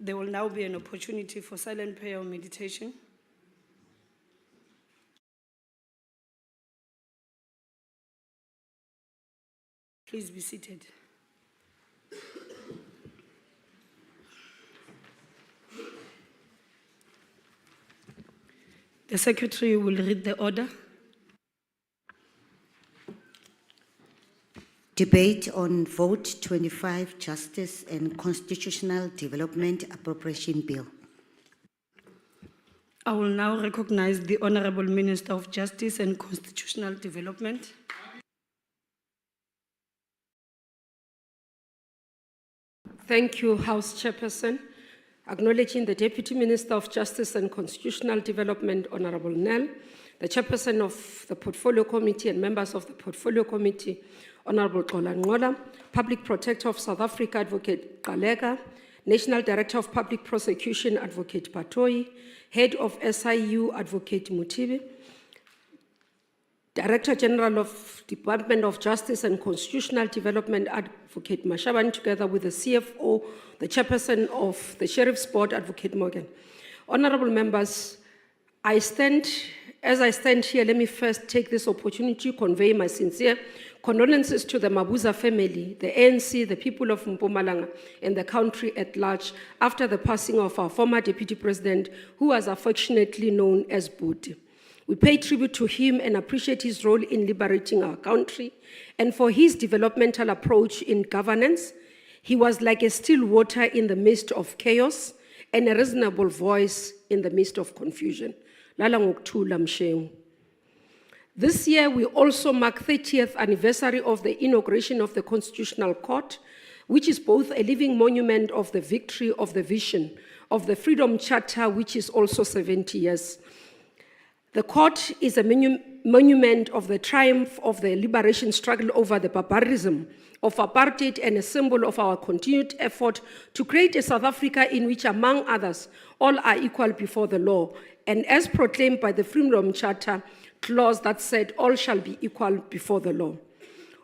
There will now be an opportunity for silent prayer or meditation. Please be seated. The Secretary will read the order. Debate on Vote 25 Justice and Constitutional Development Appropriation Bill. I will now recognize the Honorable Minister of Justice and Constitutional Development. Thank you, House Chairperson. Acknowledging the Deputy Minister of Justice and Constitutional Development, Honorable Nell, the Chairperson of the Portfolio Committee and members of the Portfolio Committee, Honorable Xola, Public Protector of South Africa, Advocate Qalega, National Director of Public Prosecution, Advocate Patoi, Head of SIU, Advocate Mutibi, Director General of Department of Justice and Constitutional Development, Advocate Mashaban, together with the CFO, the Chairperson of the Sheriff's Board, Advocate Morgan. Honorable members, as I stand here, let me first take this opportunity to convey my sincere condolences to the Mabuza family, the ANC, the people of Mpumalanga, and the country at large after the passing of our former Deputy President, who was affectionately known as Buti. We pay tribute to him and appreciate his role in liberating our country and for his developmental approach in governance. He was like a still water in the midst of chaos and a reasonable voice in the midst of confusion. Lala ngokuthula msheng. This year, we also mark 30th anniversary of the inauguration of the Constitutional Court, which is both a living monument of the victory of the vision of the Freedom Charter, which is also 70 years. The court is a monument of the triumph of the liberation struggle over the barbarism of apartheid and a symbol of our continued effort to create a South Africa in which, among others, all are equal before the law, and as proclaimed by the Freedom Charter clause that said all shall be equal before the law.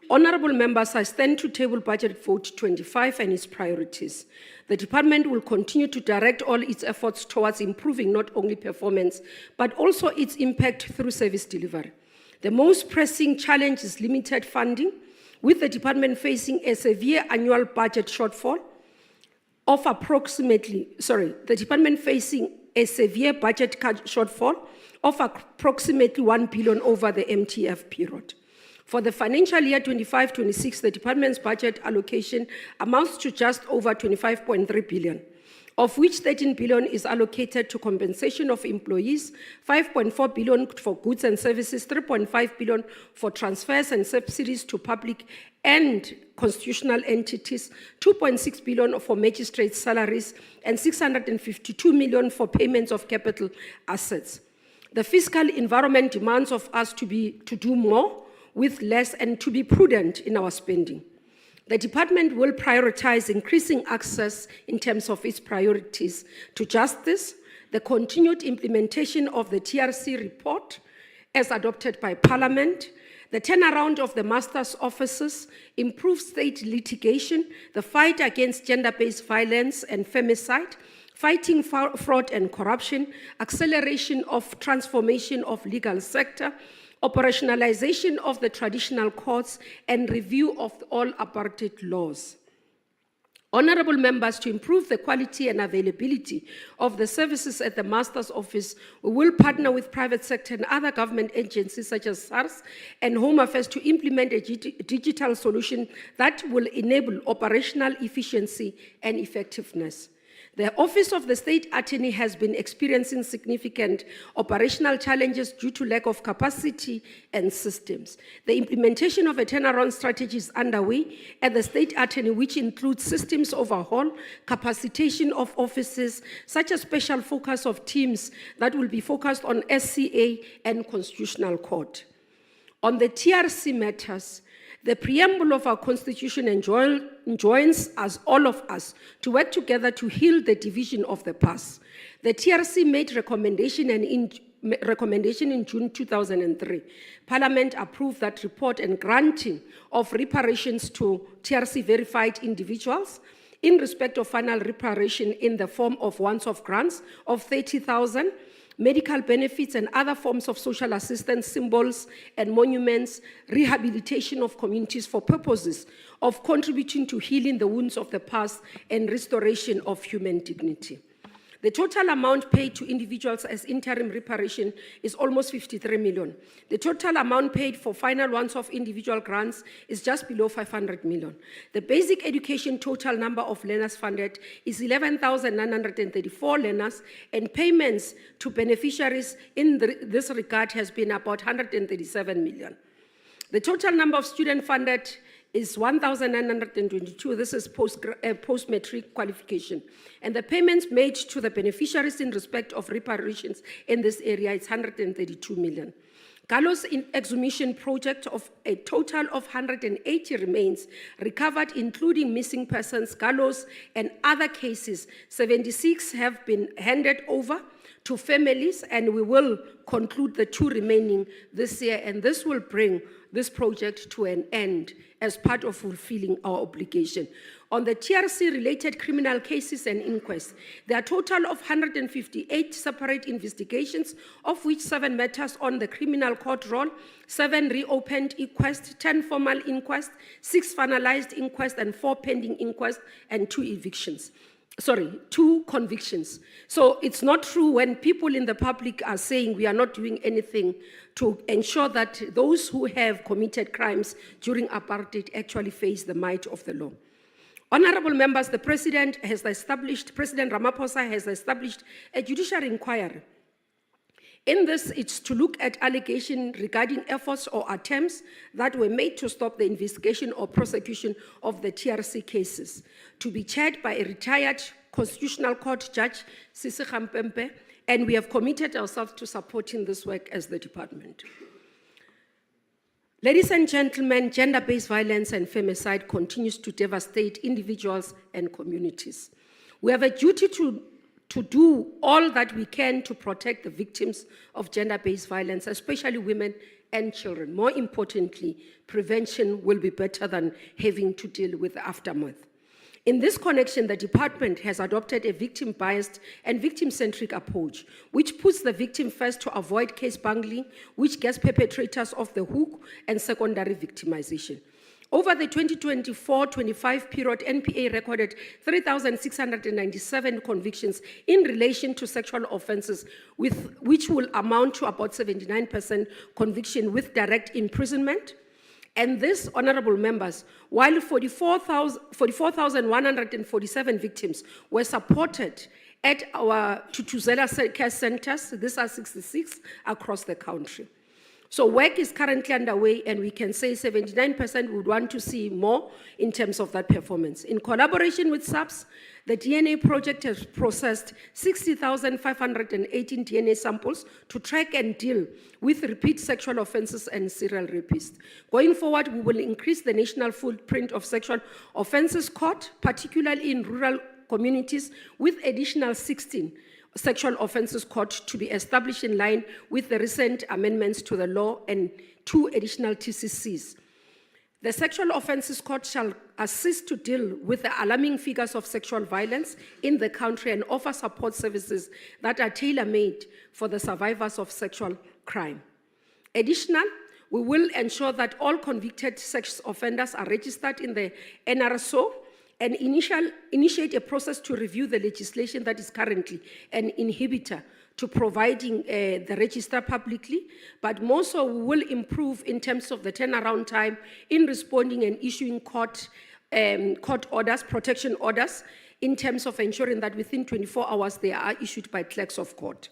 Honorable members, I stand to table Budget Vote 25 and its priorities. The department will continue to direct all its efforts towards improving not only performance, but also its impact through service delivery. The most pressing challenge is limited funding, with the department facing a severe annual budget shortfall of approximately 1 billion over the MTF period. For the financial year 25-26, the department's budget allocation amounts to just over 25.3 billion, of which 13 billion is allocated to compensation of employees, 5.4 billion for goods and services, 3.5 billion for transfers and subsidies to public and constitutional entities, 2.6 billion for magistrates' salaries, and 652 million for payments of capital assets. The fiscal environment demands of us to do more with less and to be prudent in our spending. The department will prioritize increasing access in terms of its priorities to justice, the continued implementation of the TRC report as adopted by Parliament, the turnaround of the master's offices, improved state litigation, the fight against gender-based violence and femicide, fighting fraud and corruption, acceleration of transformation of legal sector, operationalization of the traditional courts, and review of all apartheid laws. Honorable members, to improve the quality and availability of the services at the Master's Office, we will partner with private sector and other government agencies such as SARS and Home Affairs to implement a digital solution that will enable operational efficiency and effectiveness. The Office of the State Attorney has been experiencing significant operational challenges due to lack of capacity and systems. The implementation of a turnaround strategy is underway at the State Attorney, which includes systems overhaul, capacitation of offices, such as special focus of teams that will be focused on SCA and Constitutional Court. On the TRC matters, the preamble of our Constitution enjoins us, all of us, to work together to heal the division of the past. The TRC made recommendation in June 2003. Parliament approved that report and granting of reparations to TRC verified individuals, in respect of final reparation in the form of once-off grants of 30,000, medical benefits and other forms of social assistance, symbols and monuments, rehabilitation of communities for purposes of contributing to healing the wounds of the past and restoration of human dignity. The total amount paid to individuals as interim reparation is almost 53 million. The total amount paid for final once-off individual grants is just below 500 million. The basic education total number of learners funded is 11,934 learners, and payments to beneficiaries in this regard has been about 137 million. The total number of students funded is 1,922. This is post-matric qualification. And the payments made to the beneficiaries in respect of reparations in this area is 132 million. Gallows exhumation project of a total of 180 remains recovered, including missing persons, gallows, and other cases. 76 have been handed over to families, and we will conclude the 2 remaining this year, and this will bring this project to an end as part of fulfilling our obligation. On the TRC-related criminal cases and inquests, there are a total of 158 separate investigations, of which 7 matters on the criminal court roll, 7 reopened inquests, 10 formal inquests, 6 finalized inquests, and 4 pending inquests, and 2 convictions. So it's not true when people in the public are saying we are not doing anything to ensure that those who have committed crimes during apartheid actually face the might of the law. Honorable members, President Ramaphosa has established a judicial inquiry. In this, it's to look at allegations regarding efforts or attempts that were made to stop the investigation or prosecution of the TRC cases, to be chaired by a retired Constitutional Court Judge, Sisi Khampempe, and we have committed ourselves to supporting this work as the department. Ladies and gentlemen, gender-based violence and femicide continues to devastate individuals and communities. We have a duty to do all that we can to protect the victims of gender-based violence, especially women and children. More importantly, prevention will be better than having to deal with the aftermath. In this connection, the department has adopted a victim-biased and victim-centric approach, which puts the victim first to avoid case bungling, which gets perpetrators off the hook, and secondary victimization. Over the 2024-25 period, NPA recorded 3,697 convictions in relation to sexual offenses, which will amount to about 79% conviction with direct imprisonment. And this, honorable members, while 44,147 victims were supported at our Tutuzela care centers, these are 66 across the country. So work is currently underway, and we can say 79% would want to see more in terms of that performance. In collaboration with SAPS, the DNA project has processed 60,518 DNA samples to track and deal with repeat sexual offenses and serial rapists. Going forward, we will increase the national footprint of sexual offenses court, particularly in rural communities, with additional 16 sexual offenses court to be established in line with the recent amendments to the law and 2 additional TCCs. The Sexual Offences Court shall assist to deal with the alarming figures of sexual violence in the country and offer support services that are tailor-made for the survivors of sexual crime. Additionally, we will ensure that all convicted sex offenders are registered in the NRSO and initiate a process to review the legislation that is currently an inhibitor to providing the register publicly, but more so we will improve in terms of the turnaround time in responding and issuing court orders, protection orders, in terms of ensuring that within 24 hours they are issued by clerks of court.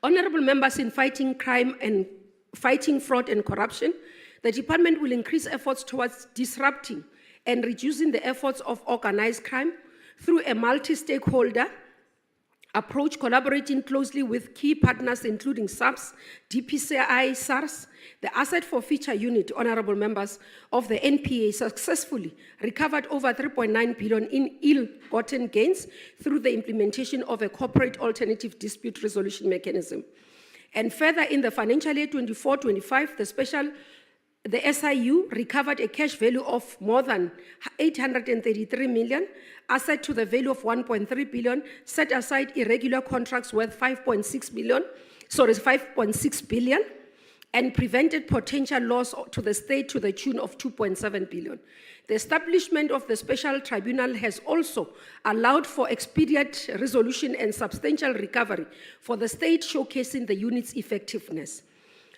Honorable members, in fighting crime and fighting fraud and corruption, the department will increase efforts towards disrupting and reducing the efforts of organized crime through a multi-stakeholder approach, collaborating closely with key partners including SAPS, DPCI, SARS. The Asset Forfeiture Unit, honorable members, of the NPA successfully recovered over 3.9 billion in ill-gotten gains through the implementation of a corporate alternative dispute resolution mechanism. And further, in the financial year 24-25, the special The SIU recovered a cash value of more than 833 million, asset to the value of 1.3 billion, set aside irregular contracts worth 5.6 billion, and prevented potential loss to the state to the tune of 2.7 billion. The establishment of the special tribunal has also allowed for expedient resolution and substantial recovery for the state, showcasing the unit's effectiveness.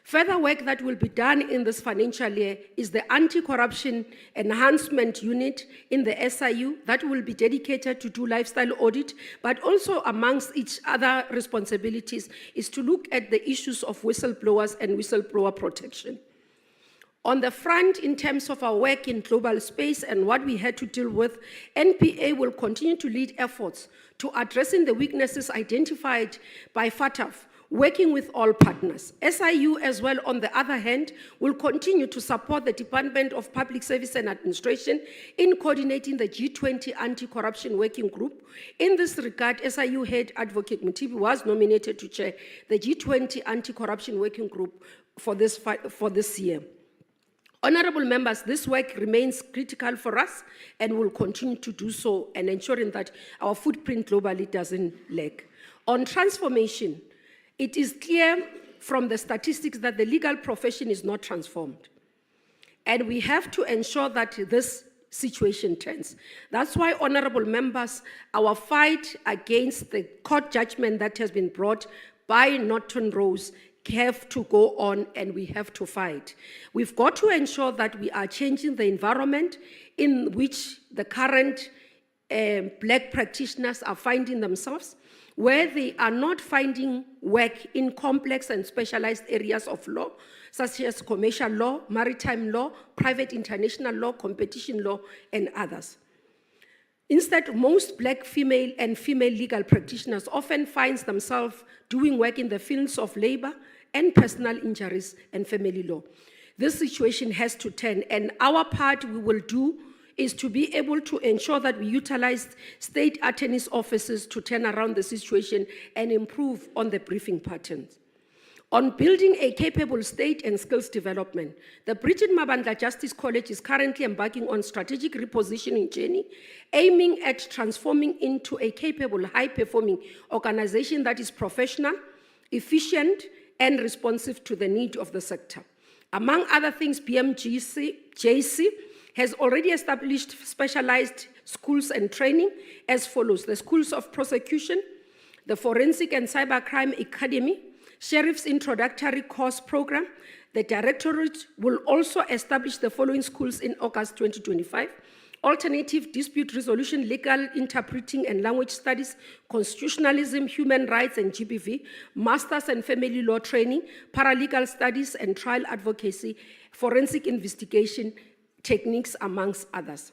Further work that will be done in this financial year is the anti-corruption enhancement unit in the SIU that will be dedicated to do lifestyle audit, but also amongst each other responsibilities is to look at the issues of whistleblowers and whistleblower protection. On the front, in terms of our work in global space and what we had to deal with, NPA will continue to lead efforts to addressing the weaknesses identified by FATF, working with all partners. SIU as well, on the other hand, will continue to support the Department of Public Service and Administration in coordinating the G20 Anti-Corruption Working Group. In this regard, SIU head Advocate Mutibi was nominated to chair the G20 Anti-Corruption Working Group for this year. Honorable members, this work remains critical for us and will continue to do so, and ensuring that our footprint globally doesn't lag. On transformation, it is clear from the statistics that the legal profession is not transformed. And we have to ensure that this situation turns. That's why, honorable members, our fight against the court judgment that has been brought by Norton Rose have to go on, and we have to fight. We've got to ensure that we are changing the environment in which the current black practitioners are finding themselves, where they are not finding work in complex and specialized areas of law, such as commercial law, maritime law, private international law, competition law, and others. Instead, most black female and female legal practitioners often find themselves doing work in the fields of labor and personal injuries and family law. This situation has to turn, and our part we will do is to be able to ensure that we utilize state attorneys' offices to turn around the situation and improve on the briefing patterns. On building a capable state and skills development, the Bridget Mabandla Justice College is currently embarking on strategic repositioning journey, aiming at transforming into a capable, high-performing organization that is professional, efficient, and responsive to the need of the sector. Among other things, BMJC has already established specialized schools and training as follows: the Schools of Prosecution, the Forensic and Cybercrime Academy, Sheriff's Introductory Course Program. The Directorate will also establish the following schools in August 2025: Alternative Dispute Resolution, Legal Interpreting and Language Studies, Constitutionalism, Human Rights and GBV, Masters and Family Law Training, Paralegal Studies and Trial Advocacy, Forensic Investigation Techniques, amongst others.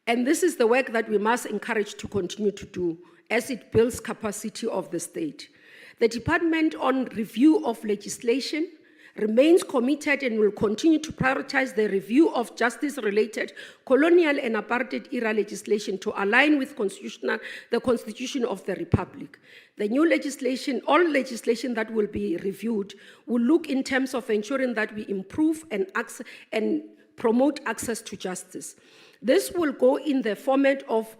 And this is the work that we must encourage to continue to do as it builds capacity of the state. The Department on Review of Legislation remains committed and will continue to prioritize the review of justice-related colonial and apartheid-era legislation to align with the Constitution of the Republic. The new legislation, all legislation that will be reviewed, will look in terms of ensuring that we improve and promote access to justice. This will go in the format of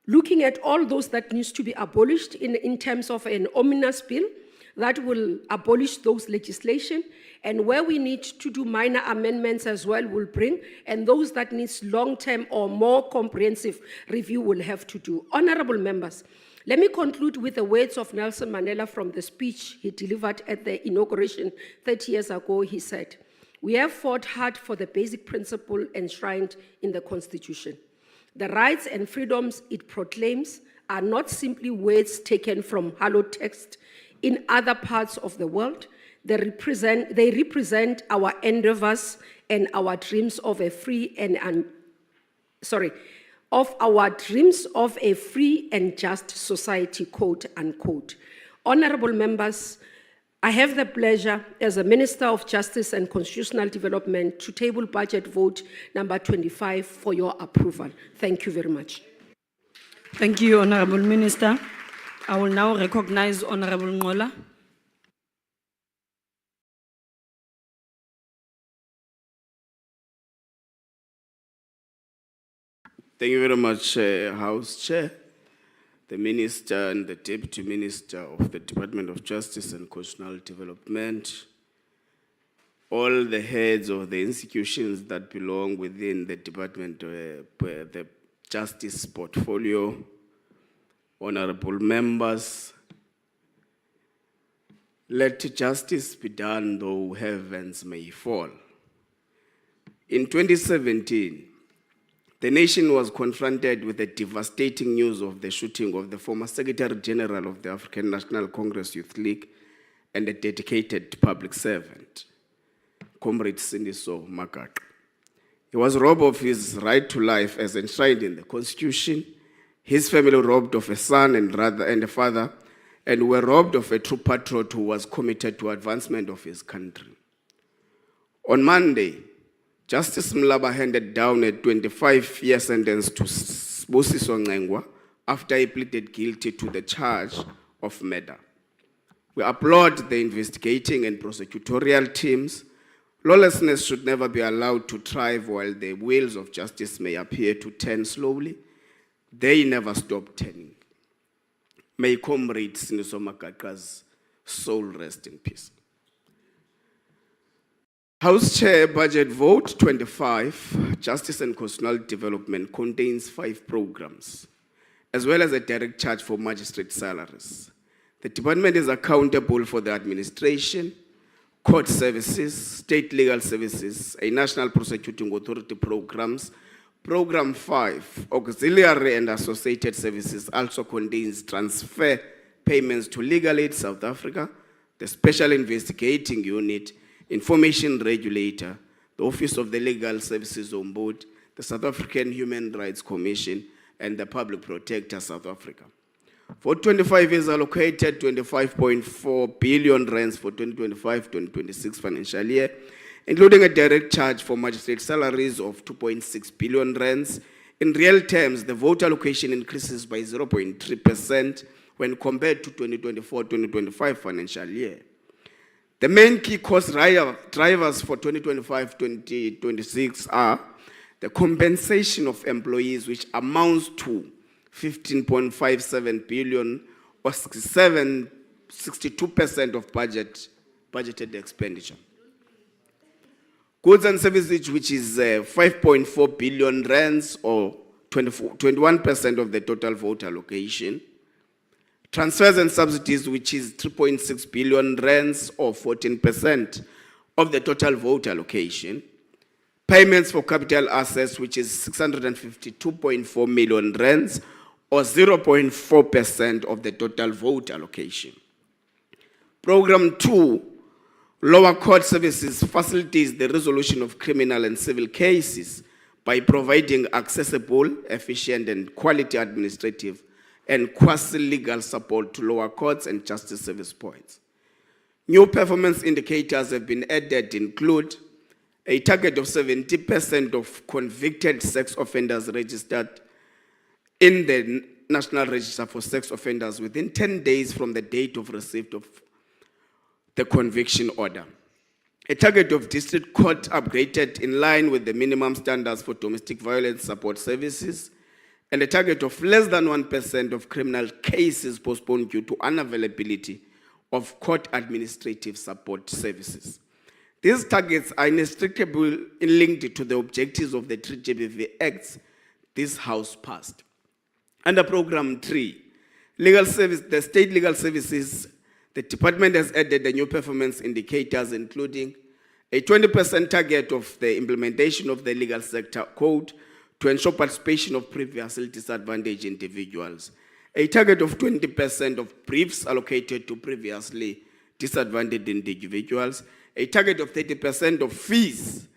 looking at all those that needs to be abolished in terms of an omnibus bill that will abolish those legislation, and where we need to do minor amendments as well will bring, and those that needs long-term or more comprehensive review will have to do. Honorable members, let me conclude with the words of Nelson Mandela from the speech he delivered at the inauguration 30 years ago. He said, "We have fought hard for the basic principle enshrined in the Constitution. The rights and freedoms it proclaims are not simply words taken from hallowed text in other parts of the world. They represent our endeavors and our dreams of a free and just society, quote unquote." Honorable members, I have the pleasure as a Minister of Justice and Constitutional Development to table budget vote number 25 for your approval. Thank you very much. Thank you, Honorable Minister. I will now recognize Honorable Ngola. Thank you very much, House Chair, the Minister and the Deputy Minister of the Department of Justice and Constitutional Development, all the heads of the institutions that belong within the Department, the Justice portfolio, honorable members. Let justice be done, though heavens may fall. In 2017, the nation was confronted with the devastating news of the shooting of the former Secretary General of the African National Congress Youth League and a dedicated public servant, Comrade Sindiso Makaka. He was robbed of his right to life as enshrined in the Constitution. His family robbed of a son and a father, and were robbed of a true patriot who was committed to advancement of his country. On Monday, Justice Mlaba handed down a 25-year sentence to Busiso Ngengwa after he pleaded guilty to the charge of murder. We applaud the investigating and prosecutorial teams. Lawlessness should never be allowed to thrive while the wheels of justice may appear to turn slowly. They never stop turning. May Comrade Sindiso Makaka's soul rest in peace. House Chair Budget Vote 25, Justice and Constitutional Development contains 5 programs, as well as a direct charge for magistrate salaries. The department is accountable for the administration, court services, state legal services, a national prosecuting authority programs. Program 5, auxiliary and associated services, also contains transfer payments to Legal Aid South Africa, the Special Investigating Unit, Information Regulator, the Office of the Legal Services Ombudsman, the South African Human Rights Commission, and the Public Protector South Africa. For 25 is allocated 25.4 billion rands for 2025-2026 financial year, including a direct charge for magistrate salaries of 2.6 billion rands. In real terms, the vote allocation increases by 0.3% when compared to 2024-2025 financial year. The main key cost drivers for 2025-2026 are the compensation of employees, which amounts to 15.57 billion, or 62% of budgeted expenditure. Goods and services, which is 5.4 billion rands, or 21% of the total vote allocation. Transfers and subsidies, which is 3.6 billion rands, or 14% of the total vote allocation. Payments for capital assets, which is 652.4 million rands, or 0.4% of the total vote allocation. Program 2, lower court services, facilitates the resolution of criminal and civil cases by providing accessible, efficient, and quality administrative and quasi-legal support to lower courts and justice service points. New performance indicators have been added include a target of 70% of convicted sex offenders registered in the National Register for Sex Offenders within 10 days from the date of receipt of the conviction order. A target of district court upgraded in line with the minimum standards for domestic violence support services, and a target of less than 1% of criminal cases postponed due to unavailability of court administrative support services. These targets are inextricably linked to the objectives of the 3 GBV Acts this House passed. Under Program 3, legal service, the state legal services, the department has added the new performance indicators, including a 20% target of the implementation of the legal sector code to ensure participation of previously disadvantaged individuals, a target of 20% of briefs allocated to previously disadvantaged individuals, a target of 30% of fees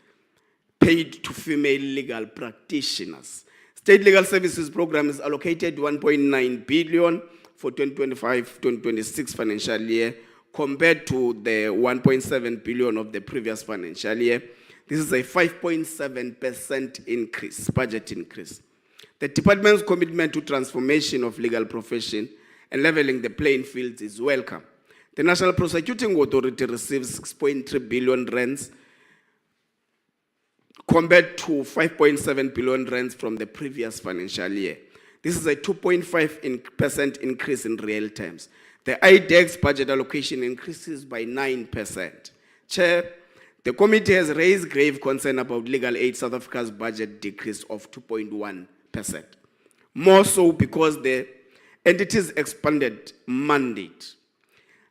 paid to female legal practitioners. State Legal Services Program is allocated 1.9 billion for 2025-2026 financial year compared to the 1.7 billion of the previous financial year. This is a 5.7% increase, budget increase. The department's commitment to transformation of legal profession and leveling the playing fields is welcome. The National Prosecuting Authority receives 6.3 billion rands compared to 5.7 billion rands from the previous financial year. This is a 2.5% increase in real terms. The IDEX budget allocation increases by 9%. Chair, the committee has raised grave concern about Legal Aid South Africa's budget decrease of 2.1%. More so because the entity's expanded mandate.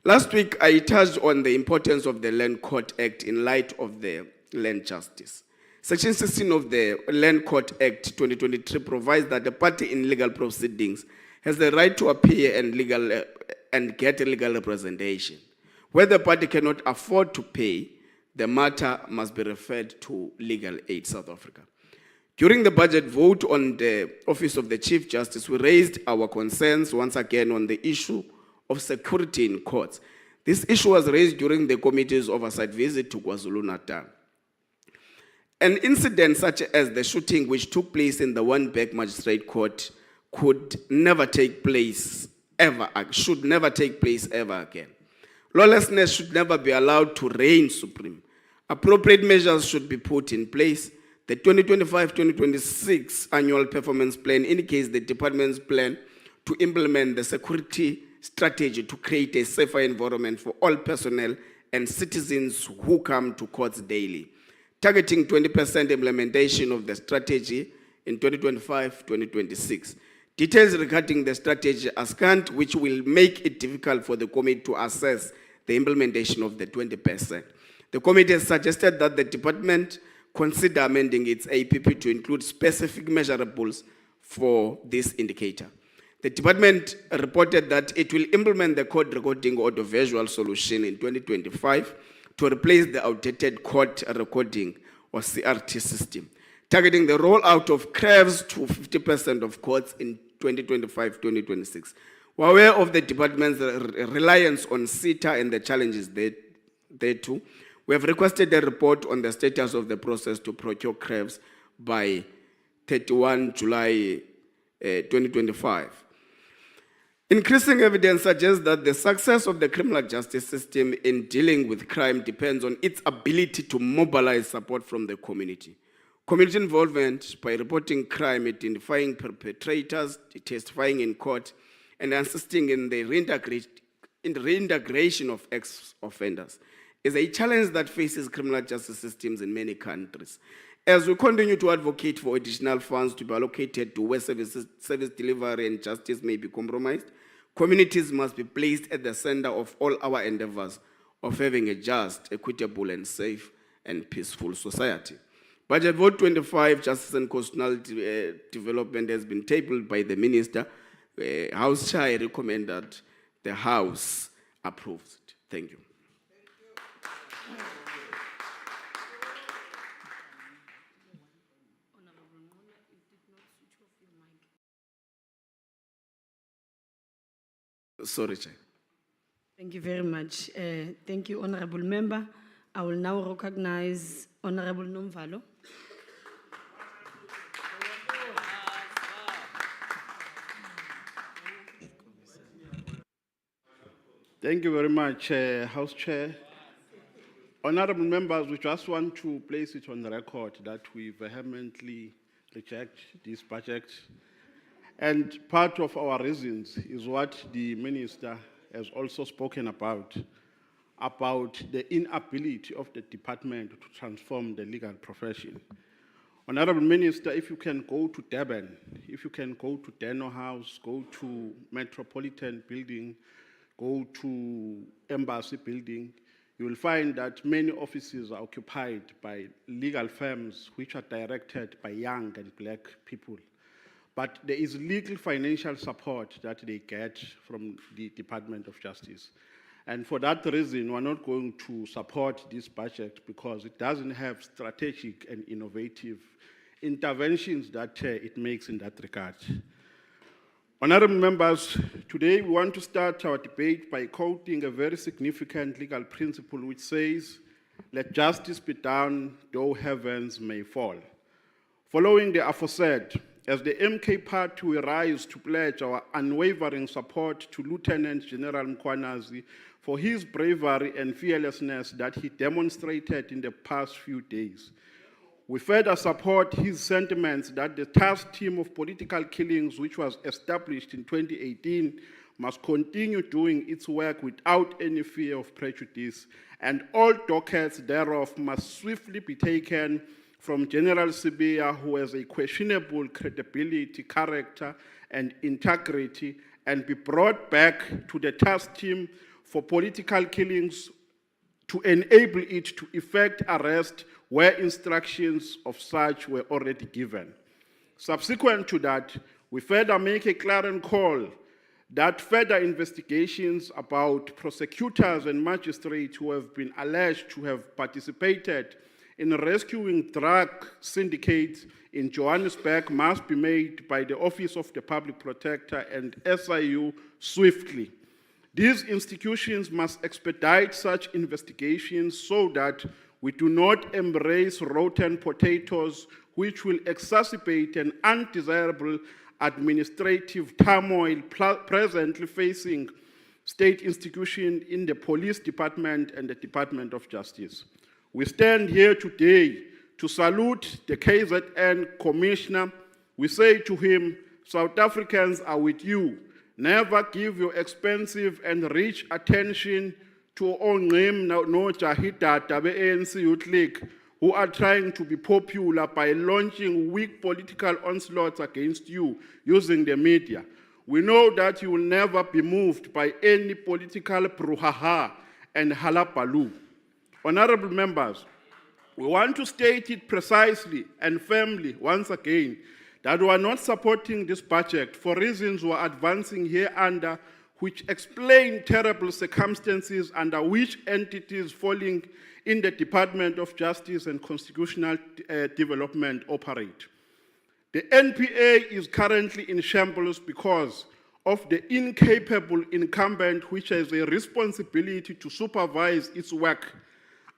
Last week, I touched on the importance of the Land Court Act in light of the land justice. Section 16 of the Land Court Act 2023 provides that the party in legal proceedings has the right to appear and get a legal representation. Where the party cannot afford to pay, the matter must be referred to Legal Aid South Africa. During the budget vote on the Office of the Chief Justice, we raised our concerns once again on the issue of security in courts. This issue was raised during the committee's oversight visit to KwaZulu-Natal. An incident such as the shooting which took place in the One-Beck Magistrate Court should never take place ever again. Lawlessness should never be allowed to reign supreme. Appropriate measures should be put in place. The 2025-2026 annual performance plan indicates the department's plan to implement the security strategy to create a safer environment for all personnel and citizens who come to courts daily, targeting 20% implementation of the strategy in 2025-2026. Details regarding the strategy are scant, which will make it difficult for the committee to assess the implementation of the 20%. The committee has suggested that the department consider amending its APP to include specific measurables for this indicator. The department reported that it will implement the court recording audiovisual solution in 2025 to replace the outdated court recording or CRT system, targeting the rollout of CREVs to 50% of courts in 2025-2026. We're aware of the department's reliance on CETA and the challenges thereto. We have requested a report on the status of the process to procure CREVs by 31 July 2025. Increasing evidence suggests that the success of the criminal justice system in dealing with crime depends on its ability to mobilize support from the community. Community involvement by reporting crime, identifying perpetrators, testifying in court, and assisting in the reintegration of ex-offenders is a challenge that faces criminal justice systems in many countries. As we continue to advocate for additional funds to be allocated to where service delivery and justice may be compromised, communities must be placed at the center of all our endeavors of having a just, equitable, and safe and peaceful society. Budget Vote 25, Justice and Constitutional Development, has been tabled by the Minister. House Chair, I recommend that the House approves it. Thank you. Sorry, Chair. Thank you very much. Thank you, Honorable Member. I will now recognize Honorable Nomvalo. Thank you very much, House Chair. Honorable members, we just want to place it on the record that we vehemently reject this budget. And part of our reasons is what the Minister has also spoken about the inability of the department to transform the legal profession. Honorable Minister, if you can go to Durban, if you can go to Deno House, go to Metropolitan Building, go to Embassy Building, you will find that many offices are occupied by legal firms which are directed by young and black people. But there is legal financial support that they get from the Department of Justice. And for that reason, we're not going to support this budget because it doesn't have strategic and innovative interventions that it makes in that regard. Honorable members, today we want to start our debate by quoting a very significant legal principle which says, "Let justice be done, though heavens may fall." Following the aforesaid, as the MK Party, we rise to pledge our unwavering support to Lieutenant General Mkhwanazi for his bravery and fearlessness that he demonstrated in the past few days. We further support his sentiments that the task team of political killings, which was established in 2018, must continue doing its work without any fear of prejudice, and all dockets thereof must swiftly be taken from General Sibiya, who has a questionable credibility, character, and integrity, and be brought back to the task team for political killings to enable it to effect arrest where instructions of such were already given. Subsequent to that, we further make a clarion call that further investigations about prosecutors and magistrates who have been alleged to have participated in rescuing drug syndicates in Johannesburg must be made by the Office of the Public Protector and SIU swiftly. These institutions must expedite such investigations so that we do not embrace rotten potatoes which will exacerbate an undesirable administrative turmoil presently facing state institutions in the Police Department and the Department of Justice. We stand here today to salute the KZN Commissioner. We say to him, South Africans are with you. Never give your expensive and rich attention to Ongqim no Jahidata ANC Youth League, who are trying to be popular by launching weak political onslaughts against you using the media. We know that you will never be moved by any political brouhaha and halabaloo. Honorable members, we want to state it precisely and firmly once again that we are not supporting this budget for reasons we are advancing here under, which explain terrible circumstances under which entities falling in the Department of Justice and Constitutional Development operate. The NPA is currently in shambles because of the incapable incumbent, which has a responsibility to supervise its work.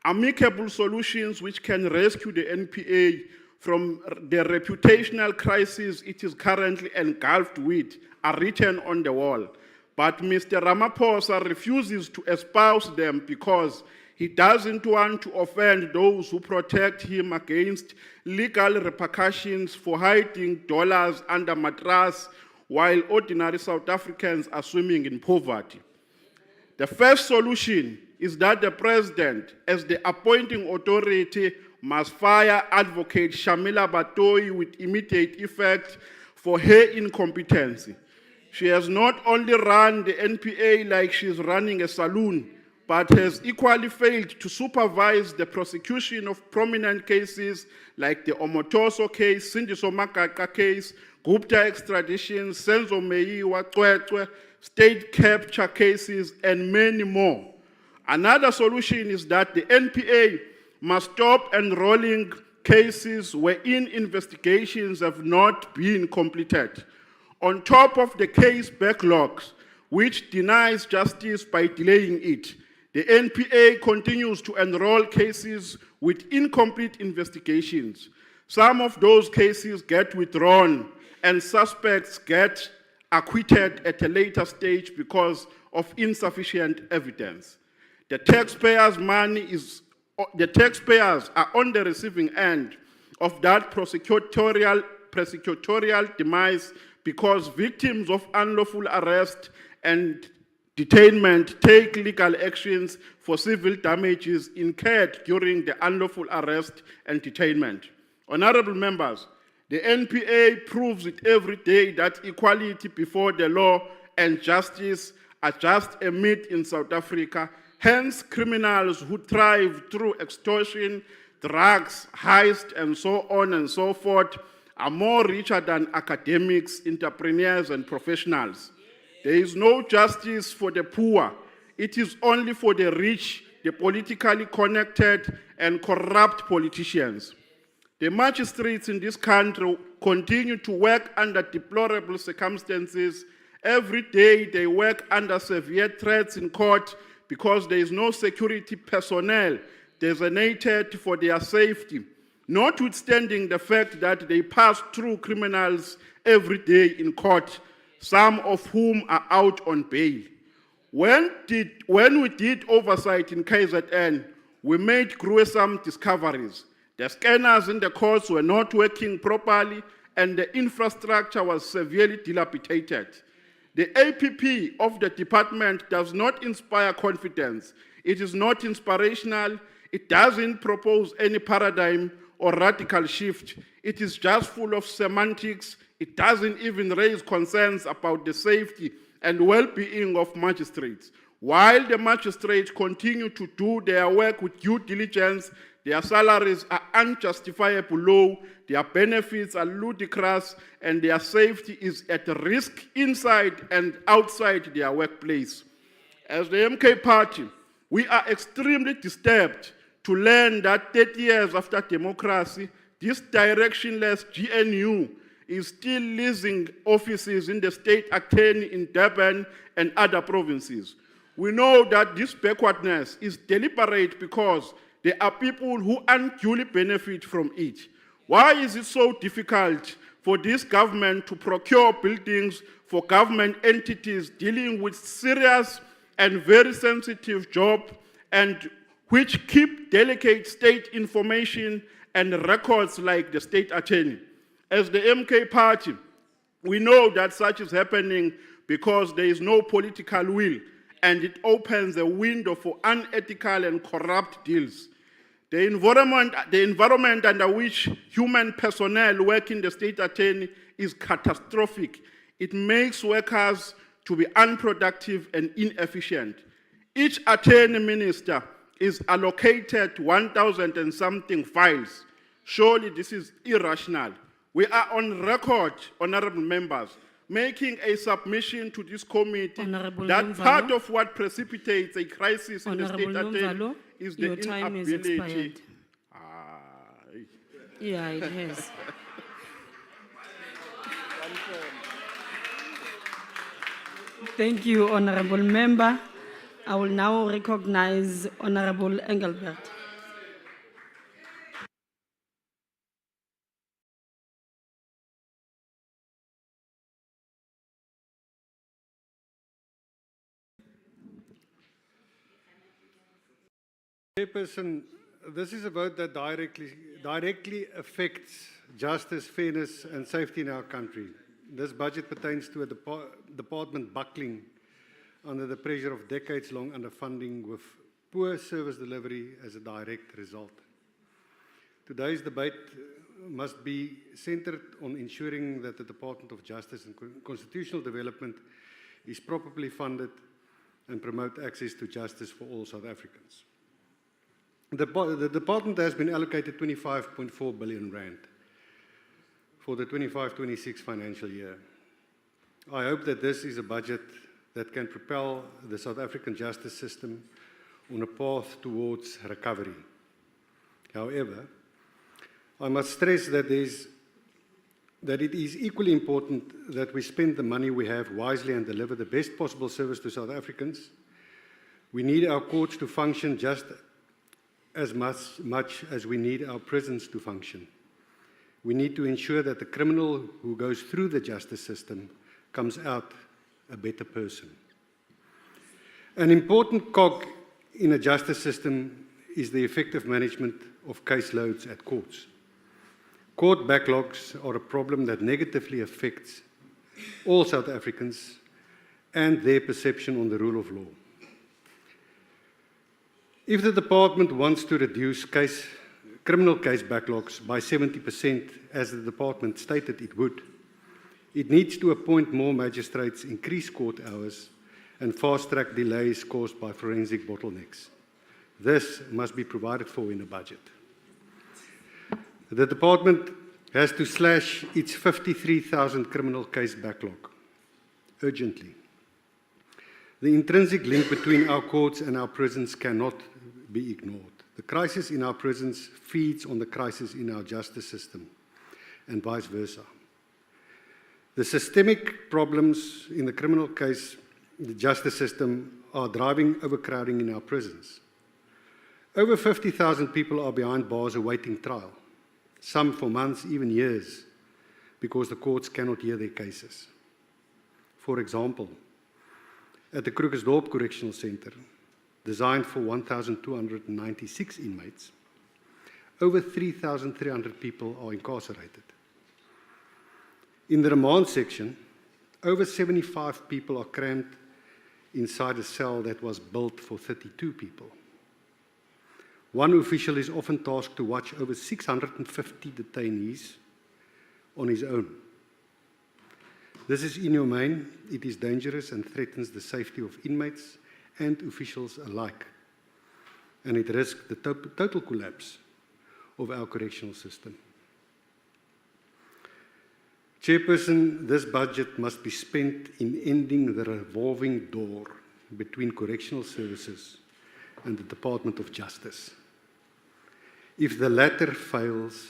Amicable solutions which can rescue the NPA from the reputational crisis it is currently engulfed with are written on the wall. But Mr. Ramaphosa refuses to espouse them because he doesn't want to offend those who protect him against legal repercussions for hiding dollars under mattress while ordinary South Africans are swimming in poverty. The first solution is that the president, as the appointing authority, must fire Advocate Shamila Batoyi with immediate effect for her incompetency. She has not only run the NPA like she's running a saloon, but has equally failed to supervise the prosecution of prominent cases like the Omotoso case, Sindiso Makaka case, Gupta extradition, Senzo Meyiwa, Cwecwe, state capture cases, and many more. Another solution is that the NPA must stop enrolling cases wherein investigations have not been completed. On top of the case backlogs, which denies justice by delaying it, the NPA continues to enroll cases with incomplete investigations. Some of those cases get withdrawn and suspects get acquitted at a later stage because of insufficient evidence. The taxpayers' the taxpayers are on the receiving end of that prosecutorial demise because victims of unlawful arrest and detainment take legal actions for civil damages incurred during the unlawful arrest and detainment. Honorable members, the NPA proves it every day that equality before the law and justice are just a myth in South Africa. Hence, criminals who thrive through extortion, drugs, heist, and so on and so forth are more richer than academics, entrepreneurs, and professionals. There is no justice for the poor. It is only for the rich, the politically connected, and corrupt politicians. The magistrates in this country continue to work under deplorable circumstances. Every day they work under severe threats in court because there is no security personnel designated for their safety, notwithstanding the fact that they pass through criminals every day in court, some of whom are out on bail. When we did oversight in KZN, we made gruesome discoveries. The scanners in the courts were not working properly, and the infrastructure was severely dilapidated. The APP of the department does not inspire confidence. It is not inspirational. It doesn't propose any paradigm or radical shift. It is just full of semantics. It doesn't even raise concerns about the safety and well-being of magistrates. While the magistrates continue to do their work with due diligence, their salaries are unjustifiably low, their benefits are ludicrous, and their safety is at risk inside and outside their workplace. As the MK Party, we are extremely disturbed to learn that 30 years after democracy, this directionless GNU is still leasing offices in the state attorney in Durban and other provinces. We know that this backwardness is deliberate because there are people who unduly benefit from it. Why is it so difficult for this government to procure buildings for government entities dealing with serious and very sensitive jobs and which keep delicate state information and records like the state attorney? As the MK Party, we know that such is happening because there is no political will, and it opens a window for unethical and corrupt deals. The environment under which human personnel work in the state attorney is catastrophic. It makes workers to be unproductive and inefficient. Each attorney minister is allocated 1,000 and something files. Surely this is irrational. We are on record, honorable members, making a submission to this committee Honorable that Nomvalo. part of what precipitates a crisis in the state Honorable attorney Nomvalo, is the your time is inability. expired. Yeah, it has. Thank you, Honorable Member. I will now recognize Honorable Engelbert. Chairperson, this is a vote that directly affects justice, fairness and safety in our country. This budget pertains to a department buckling under the pressure of decades-long underfunding with poor service delivery as a direct result. Today's debate must be centered on ensuring that the Department of Justice and Constitutional Development is properly funded and promote access to justice for all South Africans. The department has been allocated 25.4 billion rand for the 25-26 financial year. I hope that this is a budget that can propel the South African justice system on a path towards recovery. However, I must stress that it is equally important that we spend the money we have wisely and deliver the best possible service to South Africans. We need our courts to function just as much as we need our prisons to function. We need to ensure that the criminal who goes through the justice system comes out a better person. An important cog in a justice system is the effective management of caseloads at courts. Court backlogs are a problem that negatively affects all South Africans and their perception on the rule of law. If the department wants to reduce criminal case backlogs by 70%, as the department stated it would, it needs to appoint more magistrates, increase court hours, and fast-track delays caused by forensic bottlenecks. This must be provided for in the budget. The department has to slash its 53,000 criminal case backlog urgently. The intrinsic link between our courts and our prisons cannot be ignored. The crisis in our prisons feeds on the crisis in our justice system, and vice versa. The systemic problems in the criminal case, the justice system, are driving overcrowding in our prisons. Over 50,000 people are behind bars awaiting trial, some for months, even years, because the courts cannot hear their cases. For example, at the Krugersdorp Correctional Centre, designed for 1,296 inmates, over 3,300 people are incarcerated. In the remand section, over 75 people are crammed inside a cell that was built for 32 people. One official is often tasked to watch over 650 detainees on his own. This is inhumane, it is dangerous and threatens the safety of inmates and officials alike. And it risks the total collapse of our correctional system. Chairperson, this budget must be spent in ending the revolving door between correctional services and the Department of Justice. If the latter fails,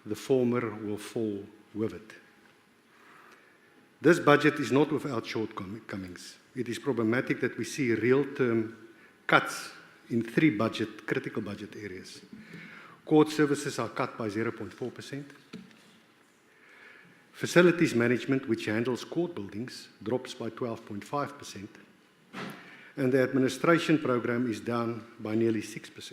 the former will fall with it. This budget is not without shortcomings. It is problematic that we see real-term cuts in three critical budget areas. Court services are cut by 0.4%. Facilities management, which handles court buildings, drops by 12.5%. And the administration program is down by nearly 6%.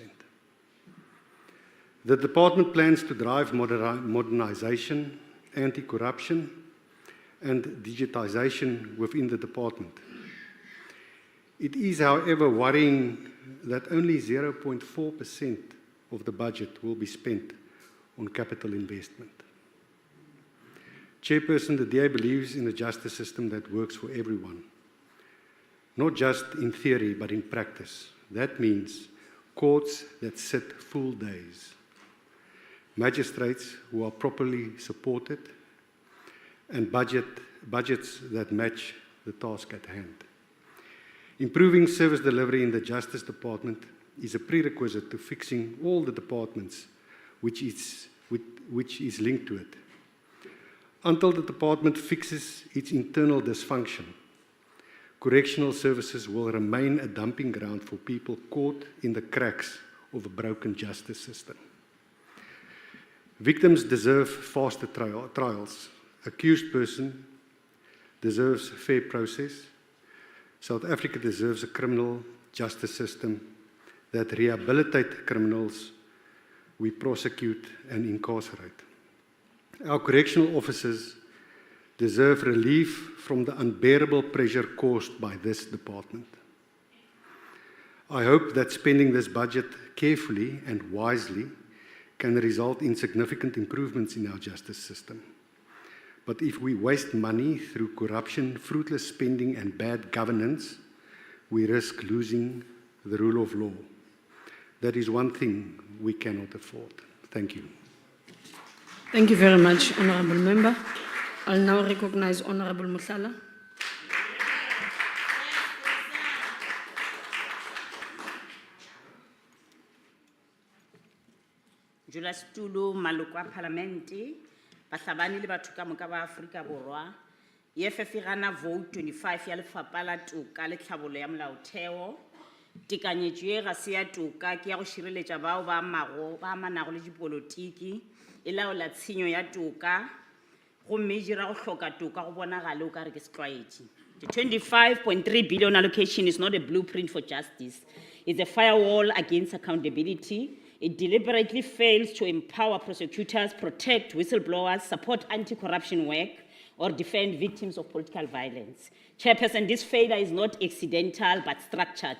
The department plans to drive modernization, anti-corruption, and digitization within the department. It is, however, worrying that only 0.4% of the budget will be spent on capital investment. Chairperson, the DA believes in a justice system that works for everyone, not just in theory, but in practice. That means courts that sit full days, magistrates who are properly supported, and budgets that match the task at hand. Improving service delivery in the Justice Department is a prerequisite to fixing all the departments which is linked to it. Until the department fixes its internal dysfunction, correctional services will remain a dumping ground for people caught in the cracks of a broken justice system. Victims deserve faster trials. Accused person deserves a fair process. South Africa deserves a criminal justice system that rehabilitates criminals we prosecute and incarcerate. Our correctional officers deserve relief from the unbearable pressure caused by this department. I hope that spending this budget carefully and wisely can result in significant improvements in our justice system. But if we waste money through corruption, fruitless spending, and bad governance, we risk losing the rule of law. That is one thing we cannot afford. Thank you. Thank you very much, Honourable Member. I'll now recognize Honourable Musala. Julas Tulu, Malukwa Parlamenti, Bahlabani le batho ka moka ba Afrika Borwa, EFF gana vote 25 ya lefapha la toka le tlhabolo ya molaotheo, tekanyetso e ga se ya toka ke ya go šireletša bao ba amanago le dipolotiki, e laola tshenyo ya toka, gomme e dira go hloka toka go bonagale o ka re ke setlwaedi. The 25.3 billion allocation is not a blueprint for justice. It's a firewall against accountability. It deliberately fails to empower prosecutors, protect whistleblowers, support anti-corruption work, or defend victims of political violence. Chairperson, this failure is not accidental but structured.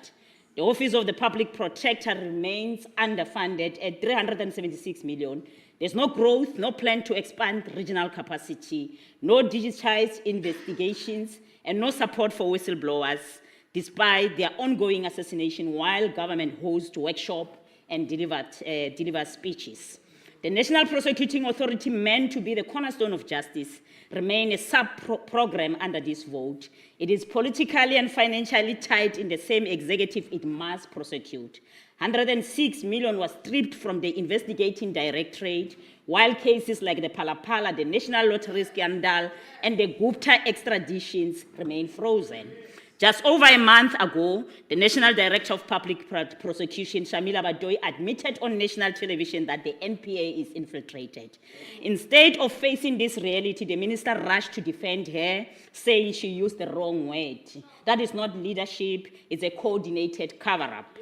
The Office of the Public Protector remains underfunded at 376 million. There's no growth, no plan to expand regional capacity, no digitized investigations, and no support for whistleblowers, despite their ongoing assassination while government hosts workshops and delivers speeches. The National Prosecuting Authority, meant to be the cornerstone of justice, remain a sub-program under this vote. It is politically and financially tied in the same executive it must prosecute. 106 million was stripped from the investigating directorate, while cases like the Palapala, the National Lottery scandal, and the Gupta extraditions remain frozen. Just over a month ago, the National Director of Public Prosecution, Shamila Badoy, admitted on national television that the NPA is infiltrated. Instead of facing this reality, the minister rushed to defend her, saying she used the wrong word. That is not leadership, it's a coordinated cover-up.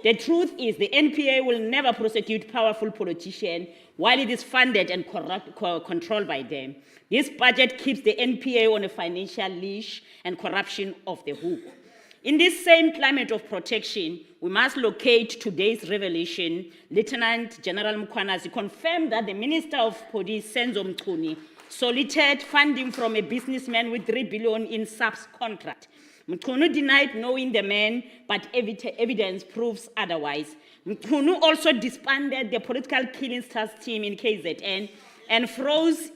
The truth is the NPA will never prosecute powerful politicians while it is funded and controlled by them. This budget keeps the NPA on a financial leash and corruption off the hook. In this same climate of protection, we must locate today's revelation. Lieutenant General Mkhwanazi confirmed that the Minister of Police, Senzo Mchunu, solicited funding from a businessman with 3 billion in SAPS contract. Mchunu denied knowing the man, but evidence proves otherwise. Mchunu also disbanded the political killings task team in KZN and froze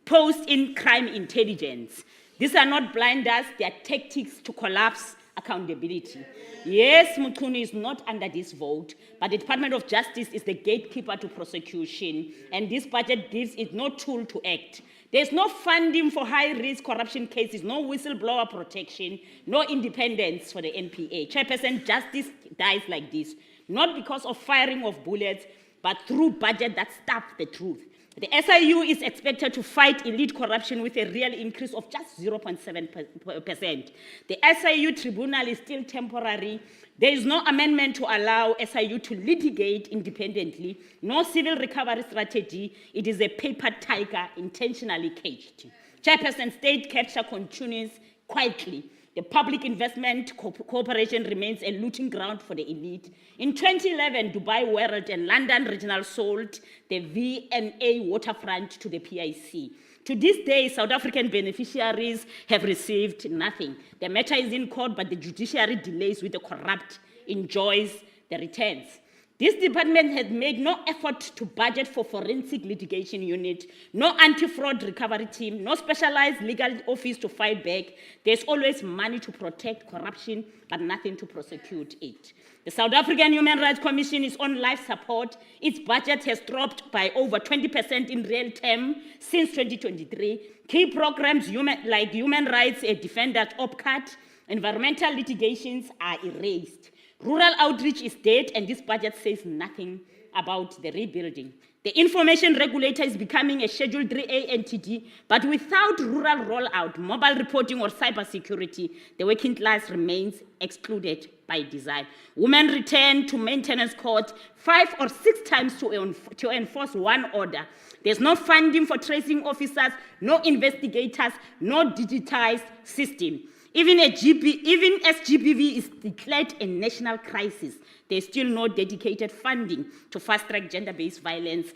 post in crime intelligence. These are not blinders, they are tactics to collapse accountability. Yes, Mchunu is not under this vote, but the Department of Justice is the gatekeeper to prosecution, and this budget gives it no tool to act. There's no funding for high-risk corruption cases, no whistleblower protection, no independence for the NPA. Chairperson, justice dies like this, not because of firing of bullets, but through budget that stuff the truth. The SIU is expected to fight elite corruption with a real increase of just 0.7%. The SIU tribunal is still temporary. There is no amendment to allow SIU to litigate independently, no civil recovery strategy. It is a paper tiger intentionally caged. Chairperson, state capture continues quietly. The public investment cooperation remains a looting ground for the elite. In 2011, Dubai World and London Regional sold the V&A waterfront to the PIC. To this day, South African beneficiaries have received nothing. The matter is in court, but the judiciary delays with the corrupt enjoys the returns. This department has made no effort to budget for forensic litigation unit, no anti-fraud recovery team, no specialized legal office to fight back. There's always money to protect corruption, but nothing to prosecute it. The South African Human Rights Commission is on life support. Its budget has dropped by over 20% in real terms since 2023. Key programs like human rights defenders OPCAT, environmental litigations are erased. Rural outreach is dead, and this budget says nothing about the rebuilding. The information regulator is becoming a Schedule 3A entity, but without rural rollout, mobile reporting, or cybersecurity, the working class remains excluded by design. Women return to maintenance court 5 or 6 times to enforce one order. There's no funding for tracing officers, no investigators, no digitized system. Even as GBV is declared a national crisis, there's still no dedicated funding to fast-track gender-based violence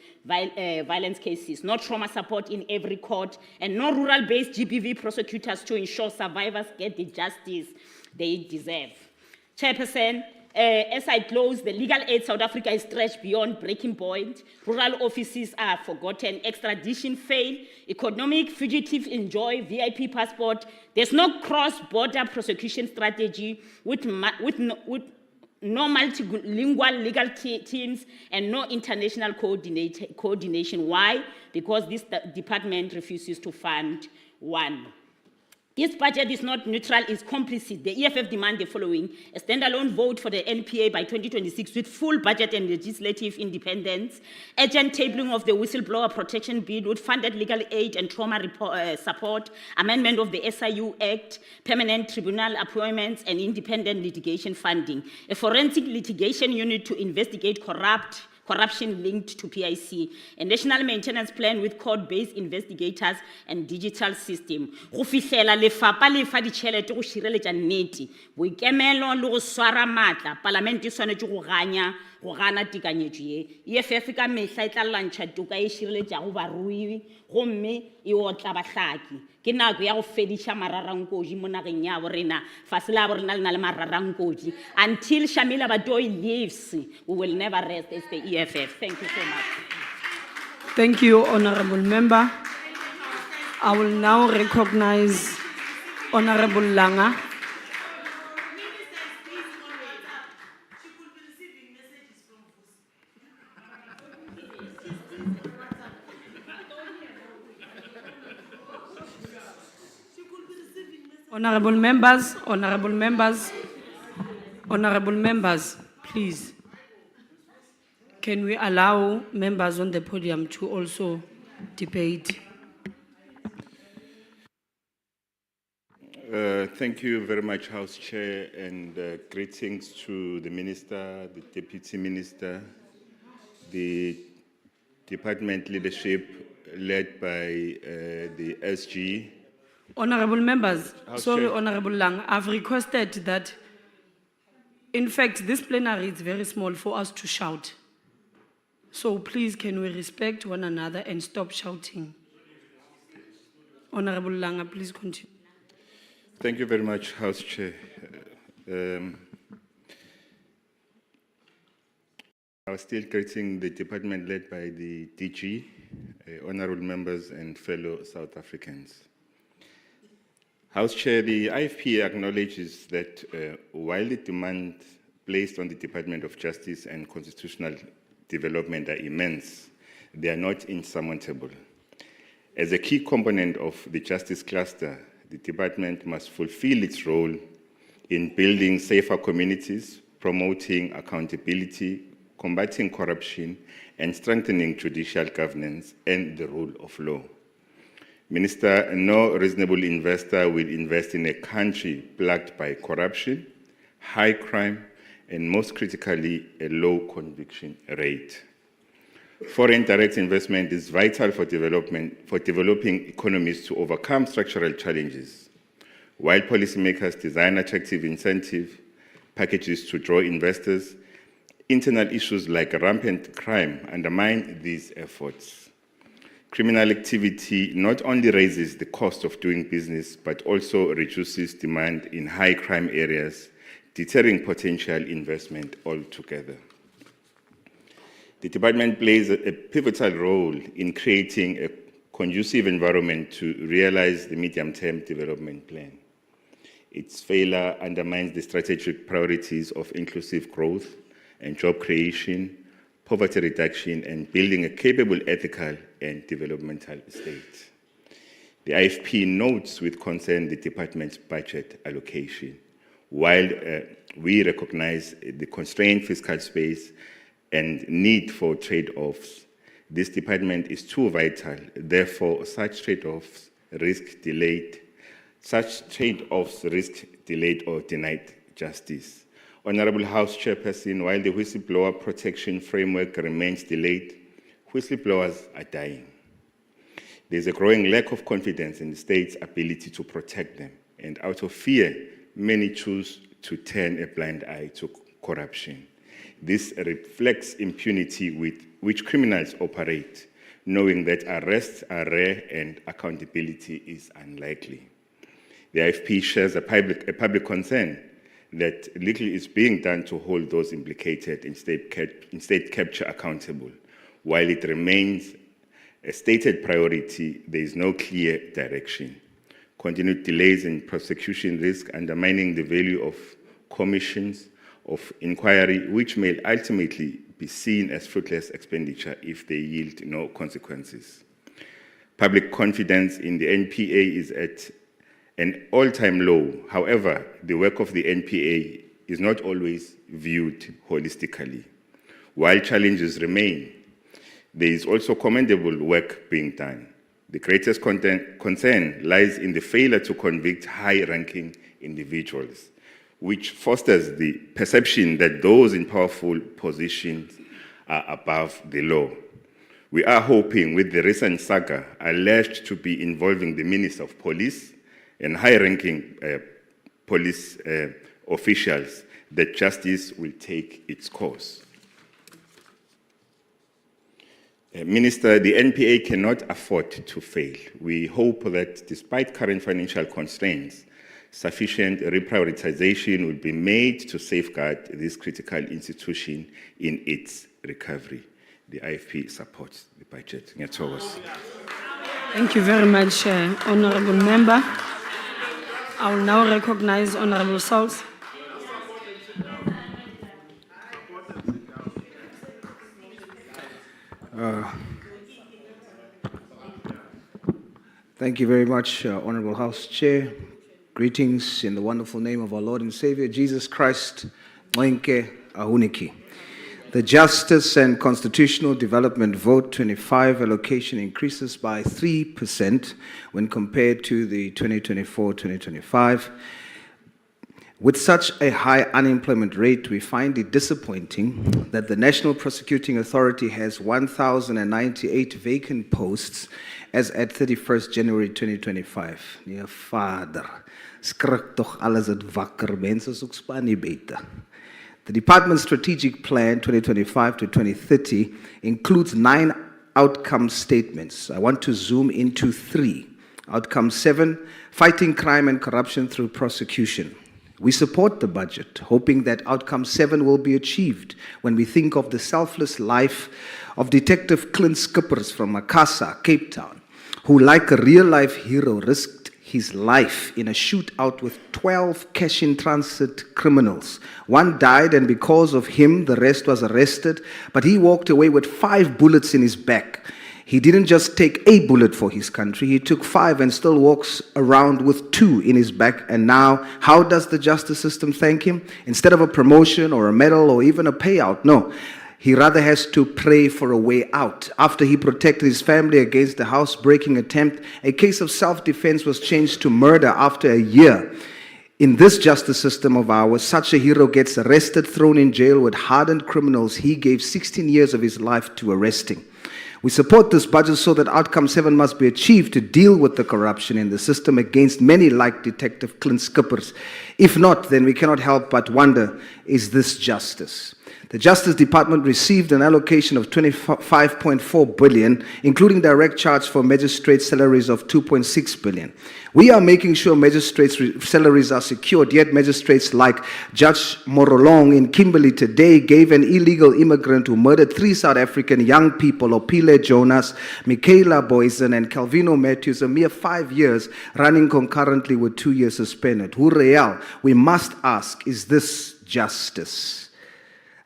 cases, no trauma support in every court, and no rural-based GBV prosecutors to ensure survivors get the justice they deserve. Chairperson, as I close, the legal aid South Africa is stretched beyond breaking point. Rural offices are forgotten. Extradition fail. Economic fugitives enjoy VIP passport. There's no cross-border prosecution strategy with no multilingual legal teams and no international coordination. Why? Because this department refuses to fund one. This budget is not neutral, it's complicit. The EFF demand the following: a standalone vote for the NPA by 2026 with full budget and legislative independence, urgent tabling of the whistleblower protection bill with funded legal aid and trauma support, amendment of the SIU Act, permanent tribunal appointments, and independent litigation funding, a forensic litigation unit to investigate corruption linked to PIC, a national maintenance plan with court-based investigators and digital system. Go fihlela lefapha le fa ditšhelete go šireletša nnete, boikemelo le go swara maatla, palamente e swanetše go gana tekanyetšo ye. EFF ka mehla e tla lwantšha toka e šireletšago barui, gomme e otla bahlaki. Ke nako ya go fediša mararankodi mo nageng ya borena, fase la borena le na le mararankodi. Until Shamila Batoyi leaves, we will never rest as the EFF. Thank you so much. Thank you, Honorable Member. I will now recognize Honorable Langa. Honorable members, please. Can we allow members on the podium to also debate? Thank you very much, House Chair, and greetings to the Minister, the Deputy Minister, the Department leadership led by the SG. Honorable members, House sorry, Chair. Honorable Lang, I've requested that, in fact, this plenary is very small for us to shout. So please, can we respect one another and stop shouting? Honorable Lang, please continue. Thank you very much, House Chair. I was still greeting the department led by the DG, honorable members and fellow South Africans. House Chair, the IFP acknowledges that while the demands placed on the Department of Justice and Constitutional Development are immense, they are not insurmountable. As a key component of the justice cluster, the department must fulfill its role in building safer communities, promoting accountability, combating corruption, and strengthening judicial governance and the rule of law. Minister, no reasonable investor will invest in a country plagued by corruption, high crime, and most critically, a low conviction rate. Foreign direct investment is vital for developing economies to overcome structural challenges. While policymakers design attractive incentive packages to draw investors, internal issues like rampant crime undermine these efforts. Criminal activity not only raises the cost of doing business, but also reduces demand in high crime areas, deterring potential investment altogether. The department plays a pivotal role in creating a conducive environment to realize the medium-term development plan. Its failure undermines the strategic priorities of inclusive growth and job creation, poverty reduction, and building a capable, ethical, and developmental state. The IFP notes with concern the department's budget allocation. While we recognize the constrained fiscal space and need for trade-offs, this department is too vital. Therefore, such trade-offs risk delayed or denied justice. Honorable House Chairperson, while the whistleblower protection framework remains delayed, whistleblowers are dying. There's a growing lack of confidence in the state's ability to protect them, and out of fear, many choose to turn a blind eye to corruption. This reflects impunity with which criminals operate, knowing that arrests are rare and accountability is unlikely. The IFP shares a public concern that little is being done to hold those implicated in state capture accountable. While it remains a stated priority, there is no clear direction. Continued delays in prosecution risk undermining the value of commissions of inquiry, which may ultimately be seen as fruitless expenditure if they yield no consequences. Public confidence in the NPA is at an all-time low. However, the work of the NPA is not always viewed holistically. While challenges remain, there is also commendable work being done. The greatest concern lies in the failure to convict high-ranking individuals, which fosters the perception that those in powerful positions are above the law. We are hoping with the recent saga alleged to be involving the Minister of Police and high-ranking police officials that justice will take its course. Minister, the NPA cannot afford to fail. We hope that despite current financial constraints, sufficient reprioritization will be made to safeguard this critical institution in its recovery. The IFP supports the budget. Thank you very much, Honorable Member. I will now recognize Honorable Sauls. Thank you very much, Honorable House Chair. Greetings in the wonderful name of our Lord and Savior, Jesus Christ. Moinke ahuniki. The Justice and Constitutional Development Vote 25 allocation increases by 3% when compared to the 2024-2025. With such a high unemployment rate, we find it disappointing that the National Prosecuting Authority has 1,098 vacant posts as at 31st January 2025. Nee, Vader, skrik toch alles het wakker, mense soek span nie beter. The Department's Strategic Plan 2025 to 2030 includes 9 outcome statements. I want to zoom into 3. Outcome 7, fighting crime and corruption through prosecution. We support the budget, hoping that outcome 7 will be achieved when we think of the selfless life of Detective Clint Skippers from Makassar, Cape Town, who, like a real-life hero, risked his life in a shootout with 12 cash-in-transit criminals. One died, and because of him, the rest was arrested, but he walked away with 5 bullets in his back. He didn't just take a bullet for his country, he took 5 and still walks around with 2 in his back. And now, how does the justice system thank him? Instead of a promotion or a medal or even a payout, no. He rather has to pray for a way out. After he protected his family against the house-breaking attempt, a case of self-defense was changed to murder after a year. In this justice system of ours, such a hero gets arrested, thrown in jail with hardened criminals he gave 16 years of his life to arresting. We support this budget so that outcome 7 must be achieved to deal with the corruption in the system against many like Detective Clint Skippers. If not, then we cannot help but wonder, is this justice? The Justice Department received an allocation of 25.4 billion, including direct charge for magistrate salaries of 2.6 billion. We are making sure magistrates' salaries are secured, yet magistrates like Judge Morolong in Kimberley today gave an illegal immigrant who murdered 3 South African young people, Opile Jonas, Michaela Boysen, and Calvino Matthews, a mere 5 years, running concurrently with 2 years suspended. Who real? We must ask, is this justice?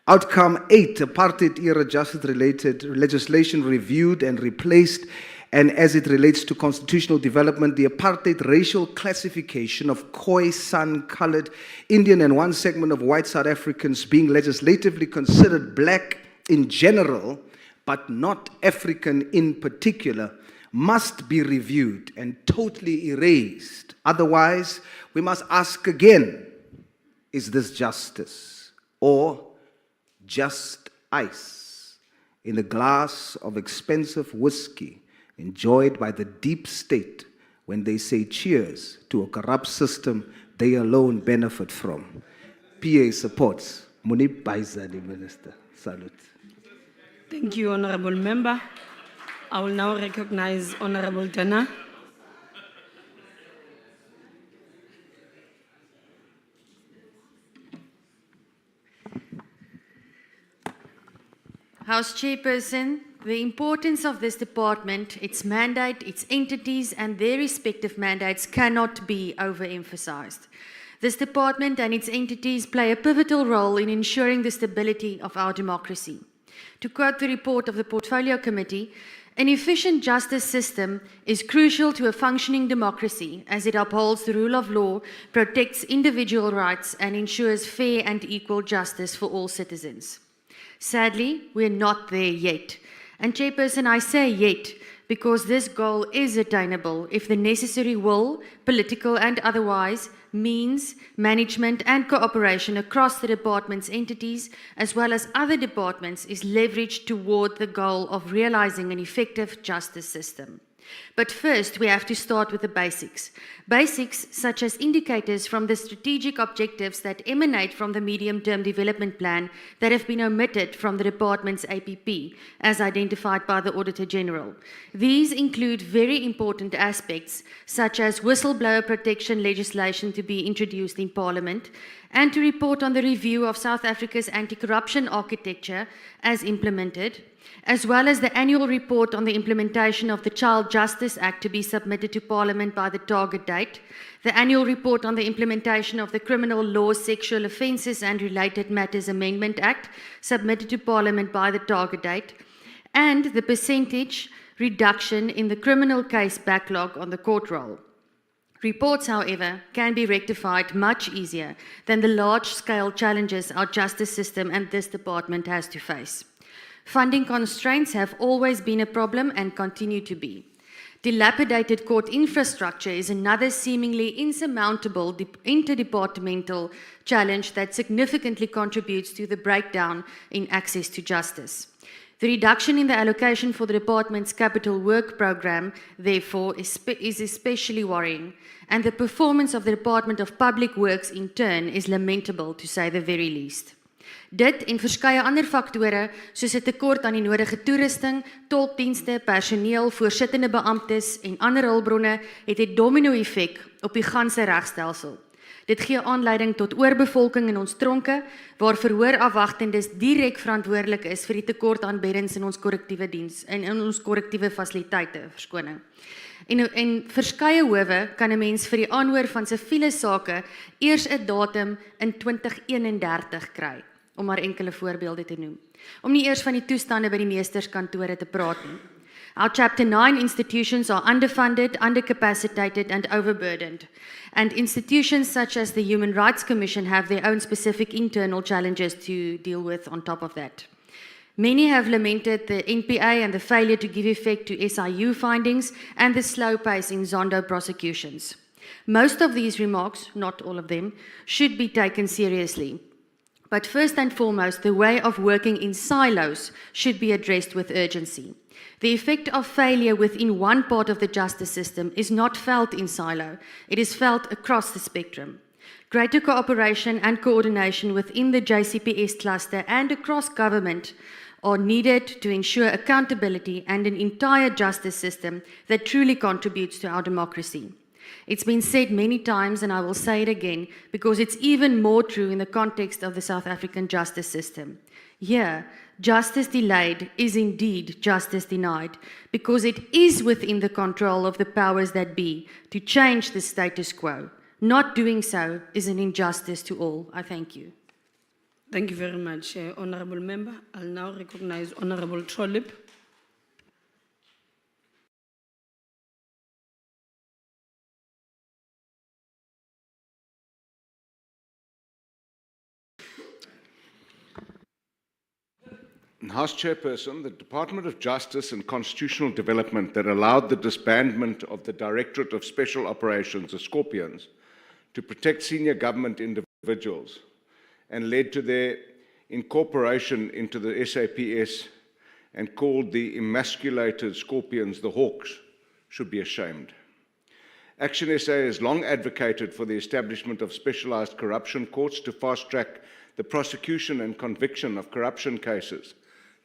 Outcome 8, apartheid-era justice-related legislation reviewed and replaced, and as it relates to constitutional development, the apartheid racial classification of Khoi, San, colored, Indian, and one segment of white South Africans being legislatively considered black in general, but not African in particular, must be reviewed and totally erased. Otherwise, we must ask again, is this justice or just ice in a glass of expensive whiskey enjoyed by the deep state when they say cheers to a corrupt system they alone benefit from? PA supports. Munib Baizani, Minister. Salute. Thank you, Honorable Member. I will now recognize Honorable Dana. House Chairperson, the importance of this department, its mandate, its entities, and their respective mandates cannot be overemphasized. This department and its entities play a pivotal role in ensuring the stability of our democracy. To quote the report of the Portfolio Committee, an efficient justice system is crucial to a functioning democracy as it upholds the rule of law, protects individual rights, and ensures fair and equal justice for all citizens. Sadly, we're not there yet. And Chairperson, I say yet because this goal is attainable if the necessary will, political and otherwise, means, management and cooperation across the department's entities as well as other departments is leveraged toward the goal of realizing an effective justice system. But first, we have to start with the basics. Basics such as indicators from the strategic objectives that emanate from the medium-term development plan that have been omitted from the department's APP, as identified by the Auditor General. These include very important aspects such as whistleblower protection legislation to be introduced in Parliament, and to report on the review of South Africa's anti-corruption architecture as implemented, as well as the annual report on the implementation of the Child Justice Act to be submitted to Parliament by the target date, the annual report on the implementation of the Criminal Law Sexual Offences and Related Matters Amendment Act submitted to Parliament by the target date, and the percentage reduction in the criminal case backlog on the court roll. Reports, however, can be rectified much easier than the large-scale challenges our justice system and this department has to face. Funding constraints have always been a problem and continue to be. Dilapidated court infrastructure is another seemingly insurmountable interdepartmental challenge that significantly contributes to the breakdown in access to justice. The reduction in the allocation for the department's capital work program, therefore, is especially worrying, and the performance of the Department of Public Works in turn is lamentable, to say the very least. Dit en verskeie ander faktore, soos 'n tekort aan die nodige toerusting, tolkdienste, personeel, voorsittende beamptes en ander hulpbronne, het 'n domino-effek op die ganse regstelsel. Dit gee aanleiding tot oorbevolking in ons tronke, waar verhoorafwagtendes direk verantwoordelik is vir die tekort aan beddens in ons korrektiewe diens en in ons korrektiewe fasiliteite, verskoning. En verskeie howe kan 'n mens vir die aanhoor van siviele sake eers 'n datum in 2031 kry, om maar enkele voorbeelde te noem. Om nie eers van die toestande by die meesterskantore te praat nie. Our Chapter 9 institutions are underfunded, undercapacitated, and overburdened. And institutions such as the Human Rights Commission have their own specific internal challenges to deal with on top of that. Many have lamented the NPA and the failure to give effect to SIU findings and the slow pace in Zondo prosecutions. Most of these remarks, not all of them, should be taken seriously. But first and foremost, the way of working in silos should be addressed with urgency. The effect of failure within one part of the justice system is not felt in silo, it is felt across the spectrum. Greater cooperation and coordination within the JCPS cluster and across government are needed to ensure accountability and an entire justice system that truly contributes to our democracy. It's been said many times, and I will say it again, because it's even more true in the context of the South African justice system. Here, justice delayed is indeed justice denied, because it is within the control of the powers that be to change the status quo. Not doing so is an injustice to all. I thank you. Thank you very much, Honourable Member. I'll now recognize Honourable Trollip. House Chairperson, the Department of Justice and Constitutional Development that allowed the disbandment of the Directorate of Special Operations, the Scorpions, to protect senior government individuals and led to their incorporation into the SAPS and called the emasculated Scorpions the Hawks, should be ashamed. Action SA has long advocated for the establishment of specialized corruption courts to fast-track the prosecution and conviction of corruption cases.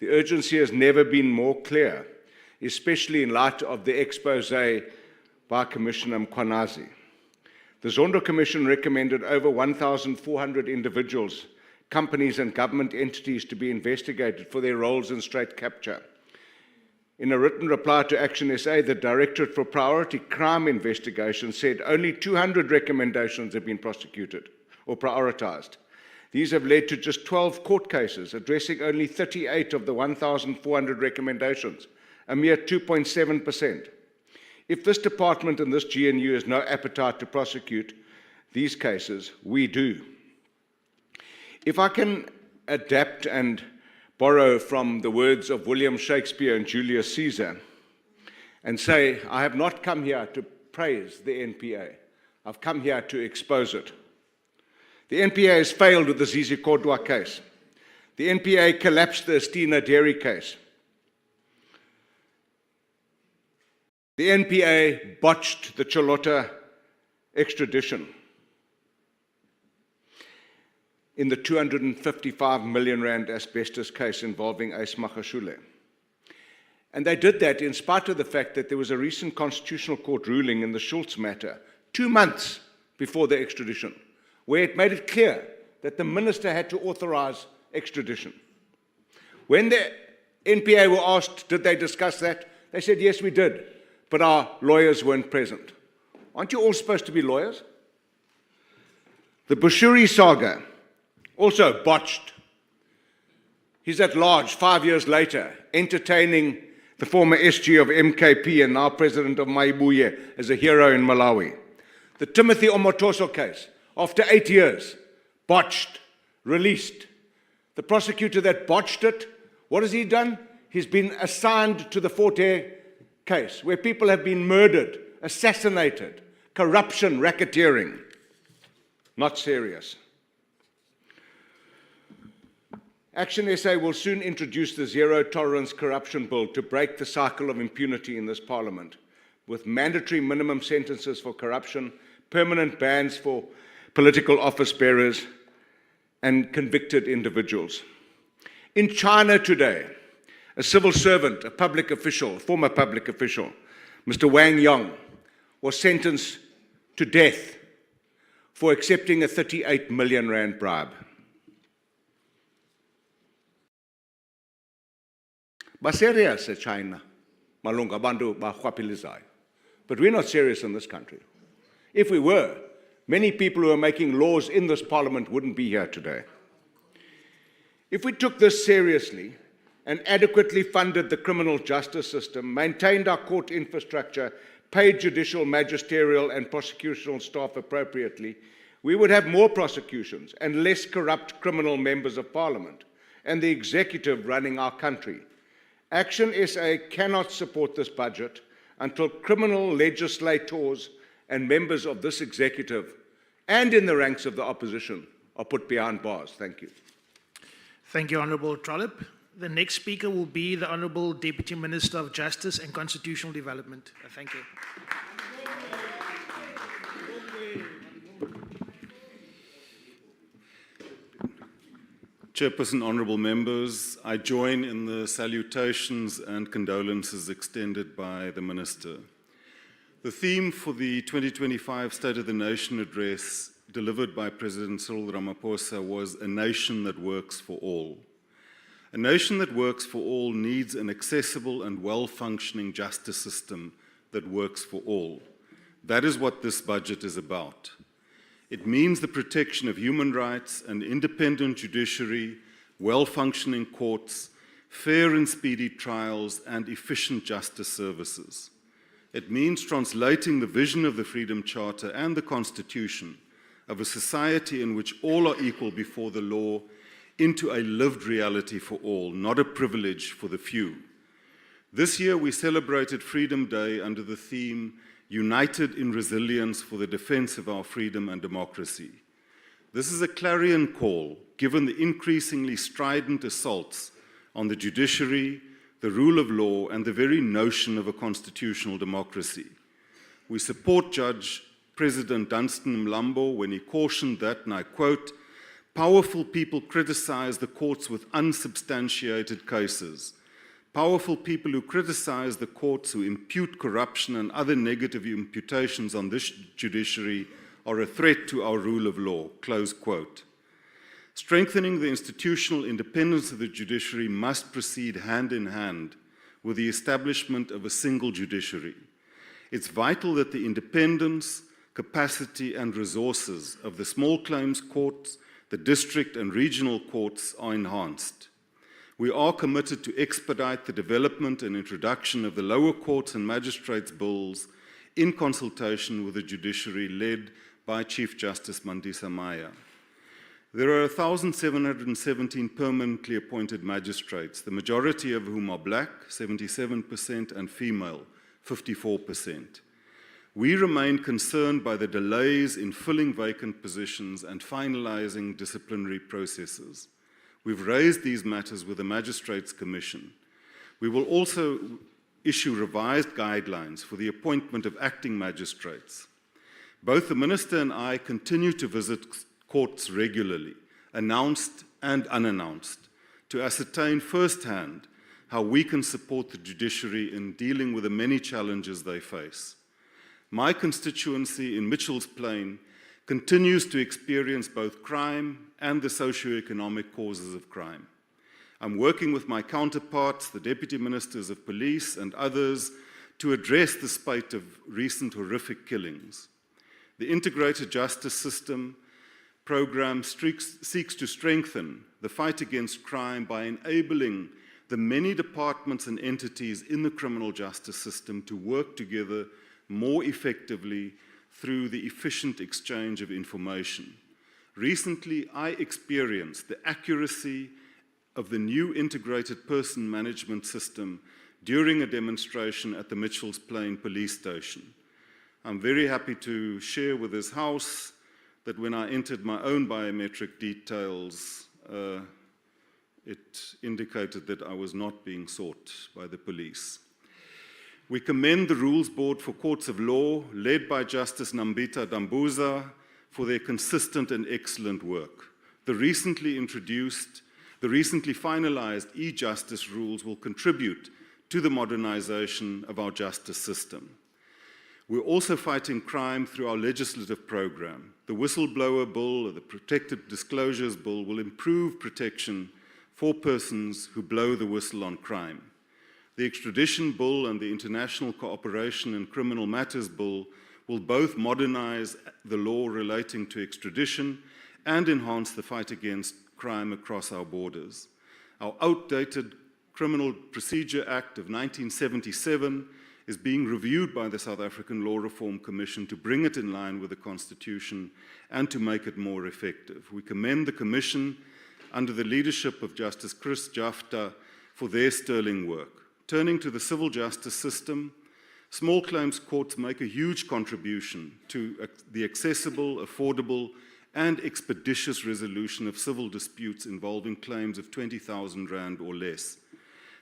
The urgency has never been more clear, especially in light of the expose by Commissioner Mkwanazi. The Zondo Commission recommended over 1,400 individuals, companies and government entities to be investigated for their roles in state capture. In a written reply to Action SA, the Directorate for Priority Crime Investigation said only 200 recommendations have been prosecuted or prioritized. These have led to just 12 court cases, addressing only 38 of the 1,400 recommendations, a mere 2.7%. If this department and this GNU has no appetite to prosecute these cases, we do. If I can adapt and borrow from the words of William Shakespeare and Julius Caesar and say, I have not come here to praise the NPA, I've come here to expose it. The NPA has failed with the Zizi Kodwa case. The NPA collapsed the Estina Dairy case. The NPA botched the Cholota extradition in the 255 million rand asbestos case involving Ace Magashule. And they did that in spite of the fact that there was a recent Constitutional Court ruling in the Schultz matter 2 months before the extradition, where it made it clear that the minister had to authorize extradition. When the NPA were asked, did they discuss that? They said, yes, we did, but our lawyers weren't present. Aren't you all supposed to be lawyers? The Bushiri saga, also botched. He's at large 5 years later, entertaining the former SG of MKP and now president of Maibuye as a hero in Malawi. The Timothy Omotoso case, after 8 years, botched, released. The prosecutor that botched it, what has he done? He's been assigned to the Forte case where people have been murdered, assassinated, corruption, racketeering. Not serious. Action SA will soon introduce the Zero Tolerance Corruption Bill to break the cycle of impunity in this Parliament, with mandatory minimum sentences for corruption, permanent bans for political office bearers, and convicted individuals. In China today, a civil servant, a public official, former public official, Mr. Wang Yong, was sentenced to death for accepting a 38 million rand bribe. Ba serious China, malunga bantu ba khwapilizai. But we're not serious in this country. If we were, many people who are making laws in this Parliament wouldn't be here today. If we took this seriously and adequately funded the criminal justice system, maintained our court infrastructure, paid judicial, magisterial and prosecutorial staff appropriately, we would have more prosecutions and less corrupt criminal members of Parliament and the executive running our country. Action SA cannot support this budget until criminal legislators and members of this executive and in the ranks of the opposition are put behind bars. Thank you. Thank you, Honourable Trollip. The next speaker will be the Honourable Deputy Minister of Justice and Constitutional Development. Thank you. Chairperson, honourable members, I join in the salutations and condolences extended by the Minister. The theme for the 2025 State of the Nation address delivered by President Cyril Ramaphosa was a nation that works for all. A nation that works for all needs an accessible and well-functioning justice system that works for all. That is what this budget is about. It means the protection of human rights, an independent judiciary, well-functioning courts, fair and speedy trials, and efficient justice services. It means translating the vision of the Freedom Charter and the Constitution of a society in which all are equal before the law into a lived reality for all, not a privilege for the few. This year we celebrated Freedom Day under the theme United in Resilience for the Defense of Our Freedom and Democracy. This is a clarion call, given the increasingly strident assaults on the judiciary, the rule of law, and the very notion of a constitutional democracy. We support Judge President Dunstan Mlambo when he cautioned that, and I quote, "Powerful people criticize the courts with unsubstantiated cases. Powerful people who criticize the courts, who impute corruption and other negative imputations on this judiciary are a threat to our rule of law," close quote. Strengthening the institutional independence of the judiciary must proceed hand in hand with the establishment of a single judiciary. It's vital that the independence, capacity, and resources of the small claims courts, the district and regional courts are enhanced. We are committed to expedite the development and introduction of the lower courts and magistrates' bills in consultation with the judiciary led by Chief Justice Mandisa Maya. There are 1,717 permanently appointed magistrates, the majority of whom are black, 77%, and female, 54%. We remain concerned by the delays in filling vacant positions and finalizing disciplinary processes. We've raised these matters with the Magistrates Commission. We will also issue revised guidelines for the appointment of acting magistrates. Both the Minister and I continue to visit courts regularly, announced and unannounced, to ascertain firsthand how we can support the judiciary in dealing with the many challenges they face. My constituency in Mitchell's Plain continues to experience both crime and the socio-economic causes of crime. I'm working with my counterparts, the Deputy Ministers of Police and others, to address the spate of recent horrific killings. The Integrated Justice System program seeks to strengthen the fight against crime by enabling the many departments and entities in the criminal justice system to work together more effectively through the efficient exchange of information. Recently, I experienced the accuracy of the new integrated person management system during a demonstration at the Mitchell's Plain police station. I'm very happy to share with this House that when I entered my own biometric details, it indicated that I was not being sought by the police. We commend the Rules Board for Courts of Law, led by Justice Nambita Dambuza, for their consistent and excellent work. The recently finalized e-justice rules will contribute to the modernization of our justice system. We're also fighting crime through our legislative program. The Whistleblower Bill, or the Protected Disclosures Bill, will improve protection for persons who blow the whistle on crime. The Extradition Bill and the International Cooperation in Criminal Matters Bill will both modernize the law relating to extradition and enhance the fight against crime across our borders. Our outdated Criminal Procedure Act of 1977 is being reviewed by the South African Law Reform Commission to bring it in line with the Constitution and to make it more effective. We commend the Commission under the leadership of Justice Chris Jafta for their sterling work. Turning to the civil justice system, small claims courts make a huge contribution to the accessible, affordable, and expeditious resolution of civil disputes involving claims of 20,000 Rand or less.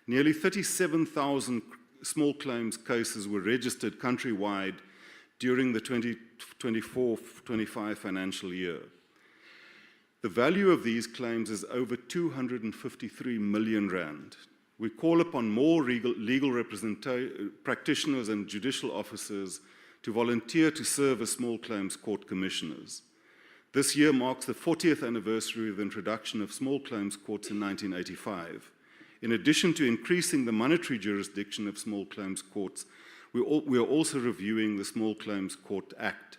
Nearly 37,000 small claims cases were registered countrywide during the 2024-25 financial year. The value of these claims is over 253 million Rand. We call upon more legal practitioners and judicial officers to volunteer to serve as small claims court commissioners. This year marks the 40th anniversary of the introduction of small claims courts in 1985. In addition to increasing the monetary jurisdiction of small claims courts, we are also reviewing the Small Claims Court Act.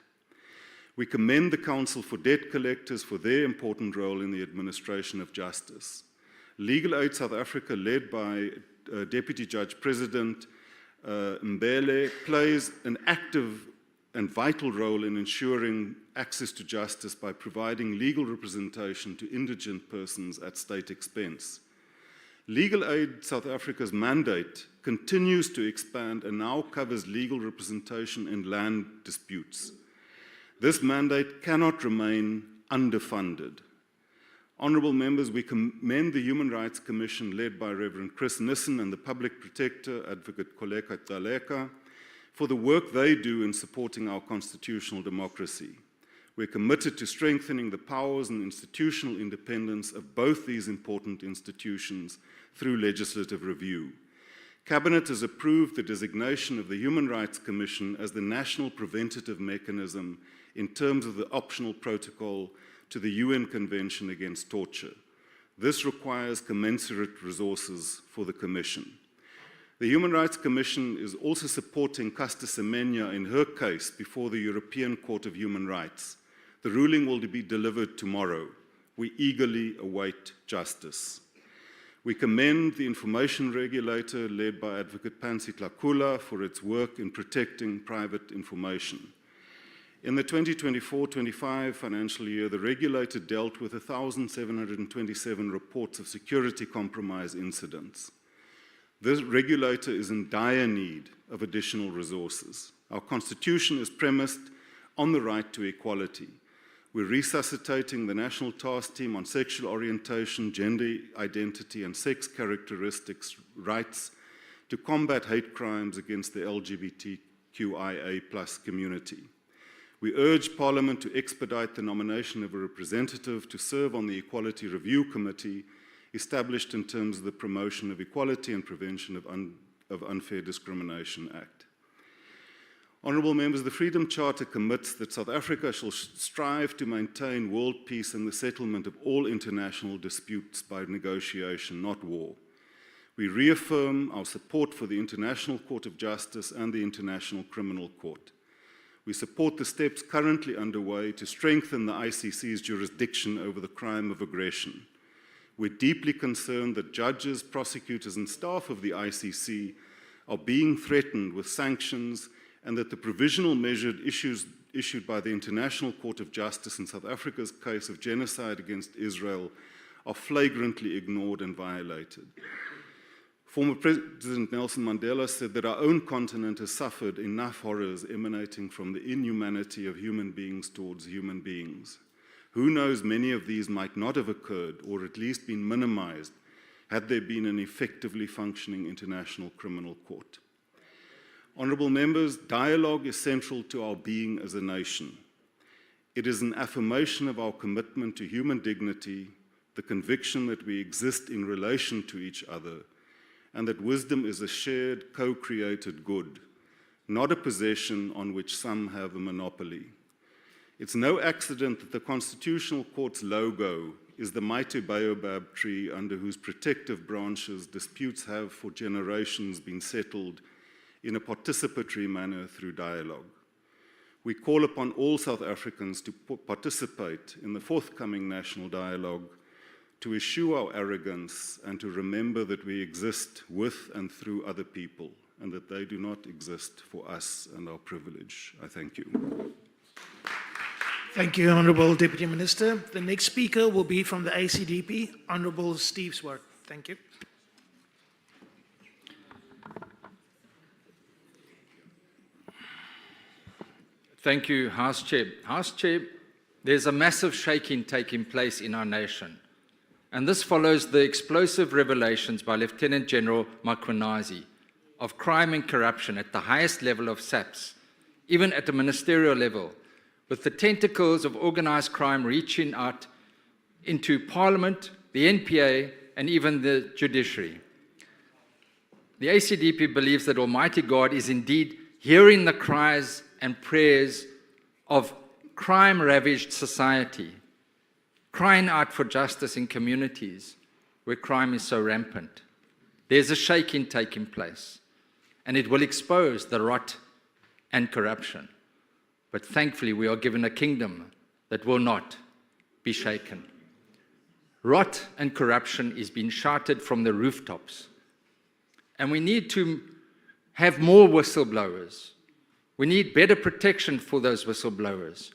We commend the Council for Debt Collectors for their important role in the administration of justice. Legal Aid South Africa, led by Deputy Judge President Mbele, plays an active and vital role in ensuring access to justice by providing legal representation to indigent persons at state expense. Legal Aid South Africa's mandate continues to expand and now covers legal representation in land disputes. This mandate cannot remain underfunded. Honourable members, we commend the Human Rights Commission led by Reverend Chris Nissen and the Public Protector, Advocate Koleka Taleka, for the work they do in supporting our constitutional democracy. We're committed to strengthening the powers and institutional independence of both these important institutions through legislative review. Cabinet has approved the designation of the Human Rights Commission as the national preventative mechanism in terms of the optional protocol to the UN Convention Against Torture. This requires commensurate resources for the Commission. The Human Rights Commission is also supporting Caster Semenya in her case before the European Court of Human Rights. The ruling will be delivered tomorrow. We eagerly await justice. We commend the information regulator led by Advocate Pansy Tlakula for its work in protecting private information. In the 2024-25 financial year, the regulator dealt with 1,727 reports of security compromise incidents. This regulator is in dire need of additional resources. Our constitution is premised on the right to equality. We're resuscitating the National Task Team on Sexual Orientation, Gender Identity and Sex Characteristics rights to combat hate crimes against the LGBTQIA+ community. We urge Parliament to expedite the nomination of a representative to serve on the Equality Review Committee established in terms of the Promotion of Equality and Prevention of Unfair Discrimination Act. Honourable members, the Freedom Charter commits that South Africa shall strive to maintain world peace and the settlement of all international disputes by negotiation, not war. We reaffirm our support for the International Court of Justice and the International Criminal Court. We support the steps currently underway to strengthen the ICC's jurisdiction over the crime of aggression. We're deeply concerned that judges, prosecutors, and staff of the ICC are being threatened with sanctions and that the provisional measures issued by the International Court of Justice in South Africa's case of genocide against Israel are flagrantly ignored and violated. Former President Nelson Mandela said that our own continent has suffered enough horrors emanating from the inhumanity of human beings towards human beings. Who knows, many of these might not have occurred, or at least been minimized, had there been an effectively functioning international criminal court. Honourable members, dialogue is central to our being as a nation. It is an affirmation of our commitment to human dignity, the conviction that we exist in relation to each other, and that wisdom is a shared, co-created good, not a possession on which some have a monopoly. It's no accident that the Constitutional Court's logo is the mighty baobab tree under whose protective branches disputes have for generations been settled in a participatory manner through dialogue. We call upon all South Africans to participate in the forthcoming national dialogue, to eschew our arrogance, and to remember that we exist with and through other people, and that they do not exist for us and our privilege. I thank you. Thank you, Honourable Deputy Minister. The next speaker will be from the ACDP, Honourable Steve Swart. Thank you. Thank you, House Chair. House Chair, there's a massive shaking taking place in our nation. And this follows the explosive revelations by Lieutenant General Makhwanazi of crime and corruption at the highest level of SAPS, even at the ministerial level, with the tentacles of organized crime reaching out into Parliament, the NPA, and even the judiciary. The ACDP believes that Almighty God is indeed hearing the cries and prayers of crime-ravaged society, crying out for justice in communities where crime is so rampant. There's a shaking taking place, and it will expose the rot and corruption. But thankfully, we are given a kingdom that will not be shaken. Rot and corruption is being shouted from the rooftops, and we need to have more whistleblowers. We need better protection for those whistleblowers.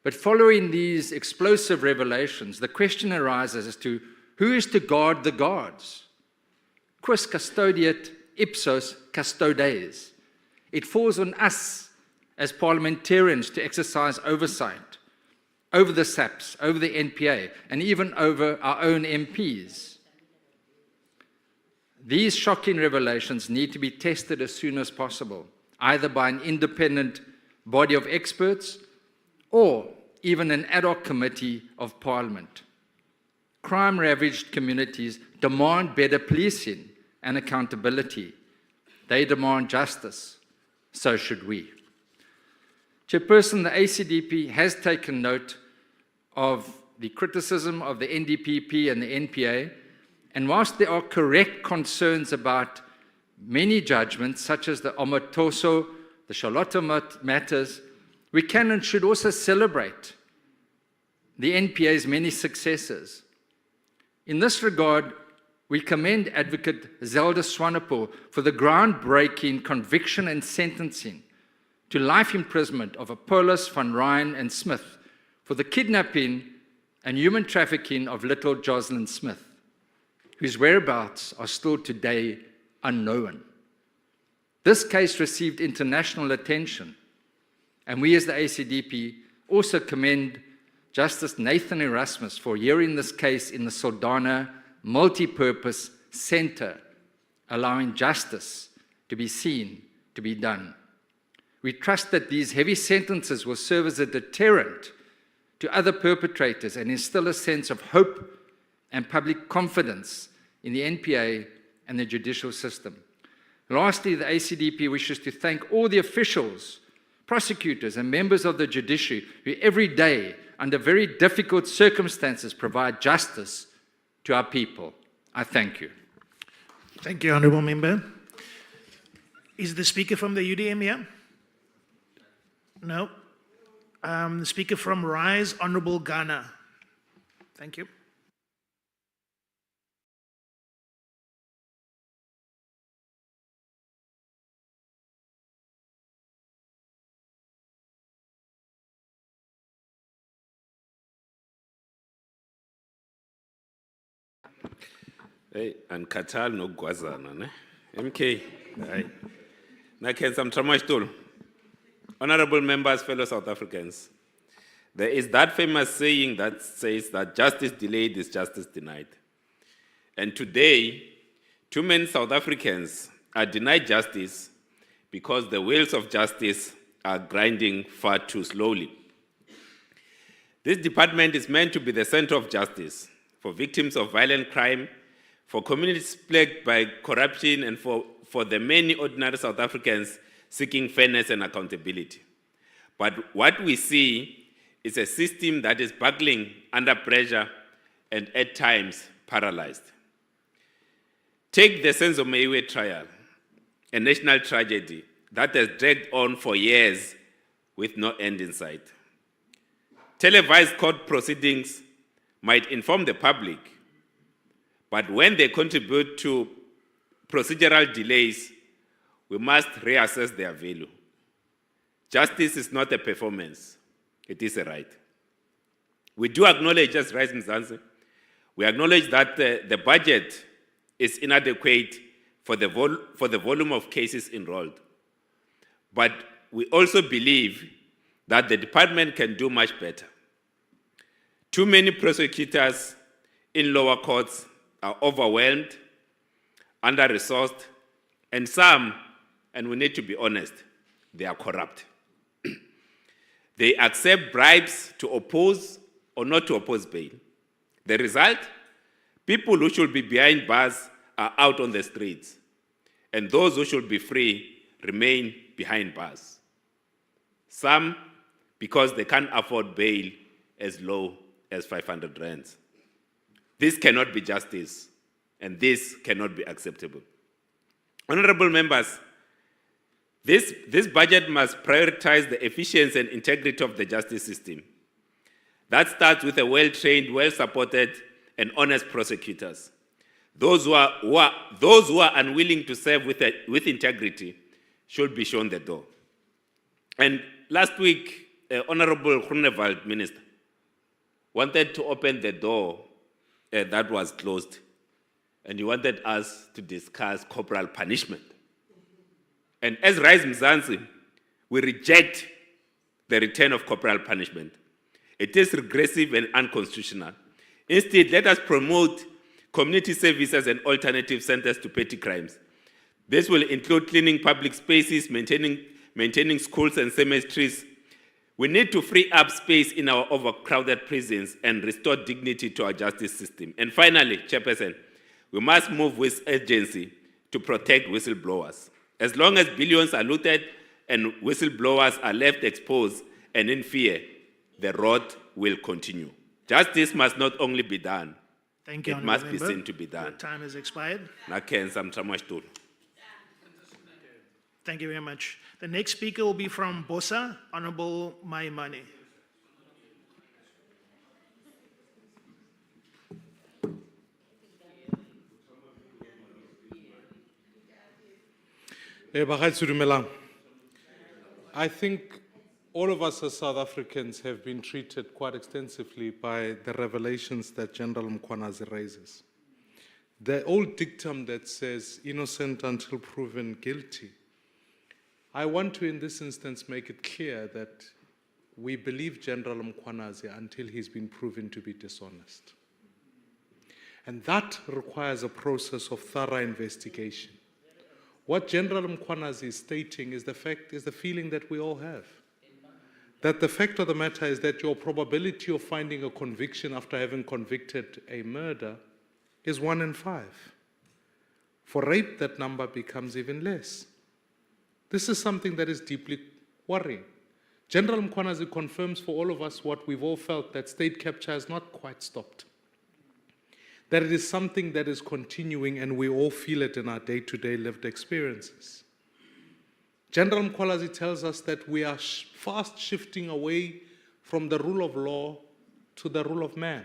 But following these explosive revelations, the question arises as to who is to guard the guards? Quis custodiet ipsos custodes. It falls on us as parliamentarians to exercise oversight over the SAPS, over the NPA, and even over our own MPs. These shocking revelations need to be tested as soon as possible, either by an independent body of experts or even an ad hoc committee of Parliament. Crime-ravaged communities demand better policing and accountability. They demand justice. So should we. Chairperson, the ACDP has taken note of the criticism of the NDPP and the NPA, and whilst there are correct concerns about many judgments, such as the Omotoso, the Charlotte matters, we can and should also celebrate the NPA's many successes. In this regard, we commend Advocate Zelda Swanepoel for the groundbreaking conviction and sentencing to life imprisonment of Apollos, Van Ryn, and Smith for the kidnapping and human trafficking of little Jocelyn Smith, whose whereabouts are still today unknown. This case received international attention, and we as the ACDP also commend Justice Nathan Erasmus for hearing this case in the Saldanha Multi-Purpose Centre, allowing justice to be seen, to be done. We trust that these heavy sentences will serve as a deterrent to other perpetrators and instill a sense of hope and public confidence in the NPA and the judicial system. Lastly, the ACDP wishes to thank all the officials, prosecutors, and members of the judiciary who every day, under very difficult circumstances, provide justice to our people. I thank you. Thank you, Honourable Member. Is the speaker from the UDM here? No. The speaker from Rise, Honourable Ghana. Thank you. Hey, and Katal no Guazana, ne? MK. Aye. Nakens Amtramashtul. Honorable members, fellow South Africans. There is that famous saying that says that justice delayed is justice denied. And today, too many South Africans are denied justice because the wheels of justice are grinding far too slowly. This department is meant to be the center of justice for victims of violent crime, for communities plagued by corruption, and for the many ordinary South Africans seeking fairness and accountability. But what we see is a system that is buckling under pressure and at times paralyzed. Take the Senzo Meyiwe trial, a national tragedy that has dragged on for years with no end in sight. Televised court proceedings might inform the public, but when they contribute to procedural delays, we must reassess their value. Justice is not a performance, it is a right. We do acknowledge, as Rise Mzansi, we acknowledge that the budget is inadequate for the volume of cases enrolled. But we also believe that the department can do much better. Too many prosecutors in lower courts are overwhelmed, under-resourced, and some, and we need to be honest, they are corrupt. They accept bribes to oppose or not to oppose bail. The result? People who should be behind bars are out on the streets, and those who should be free remain behind bars. Some because they can't afford bail as low as 500 rands. This cannot be justice, and this cannot be acceptable. Honorable members, this budget must prioritize the efficiency and integrity of the justice system. That starts with a well-trained, well-supported, and honest prosecutors. Those who are unwilling to serve with integrity should be shown the door. And last week, Honorable Groenewald, Minister, wanted to open the door that was closed, and he wanted us to discuss corporal punishment. And as Rise Mzansi, we reject the return of corporal punishment. It is regressive and unconstitutional. Instead, let us promote community services and alternative centers to petty crimes. This will include cleaning public spaces, maintaining schools and cemeteries. We need to free up space in our overcrowded prisons and restore dignity to our justice system. And finally, Chairperson, we must move with urgency to protect whistleblowers. As long as billions are looted and whistleblowers are left exposed and in fear, the road will continue. Justice must not only be done, Thank you, it must Honourable be Member. seen to be done. Your time has expired. Thank you very much. The next speaker will be from Bosa, Honourable Maimane. I think all of us as South Africans have been treated quite extensively by the revelations that General Mkhwanazi raises. The old dictum that says innocent until proven guilty. I want to, in this instance, make it clear that we believe General Mkhwanazi until he's been proven to be dishonest. And that requires a process of thorough investigation. What General Mkhwanazi is stating is the feeling that we all have. That the fact of the matter is that your probability of finding a conviction after having convicted a murder is 1 in 5. For rape, that number becomes even less. This is something that is deeply worrying. General Mkhwanazi confirms for all of us what we've all felt, that state capture has not quite stopped. That it is something that is continuing, and we all feel it in our day-to-day lived experiences. General Mkhwanazi tells us that we are fast shifting away from the rule of law to the rule of man.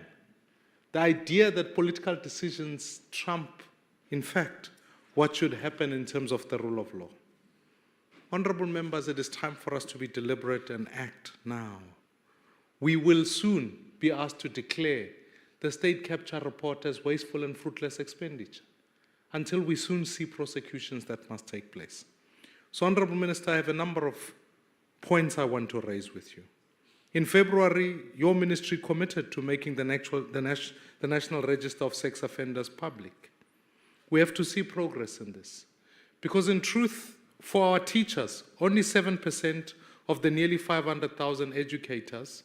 The idea that political decisions trump, in fact, what should happen in terms of the rule of law. Honorable members, it is time for us to be deliberate and act now. We will soon be asked to declare the state capture report as wasteful and fruitless expenditure until we soon see prosecutions that must take place. So, Honourable Minister, I have a number of points I want to raise with you. In February, your ministry committed to making the National Register of Sex Offenders public. We have to see progress in this. Because in truth, for our teachers, only 7% of the nearly 500,000 educators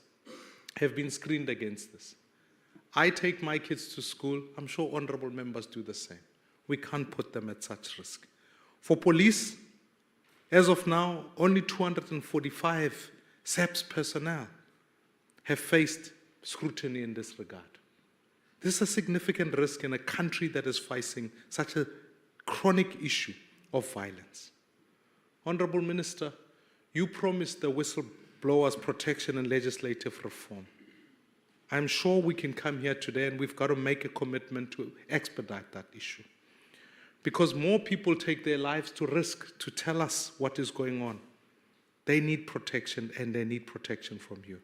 have been screened against this. I take my kids to school. I'm sure honourable members do the same. We can't put them at such risk. For police, as of now, only 245 SAPS personnel have faced scrutiny in this regard. This is a significant risk in a country that is facing such a chronic issue of violence. Honourable Minister, you promised the whistleblowers protection and legislative reform. I'm sure we can come here today and we've got to make a commitment to expedite that issue. Because more people take their lives to risk to tell us what is going on. They need protection and they need protection from you.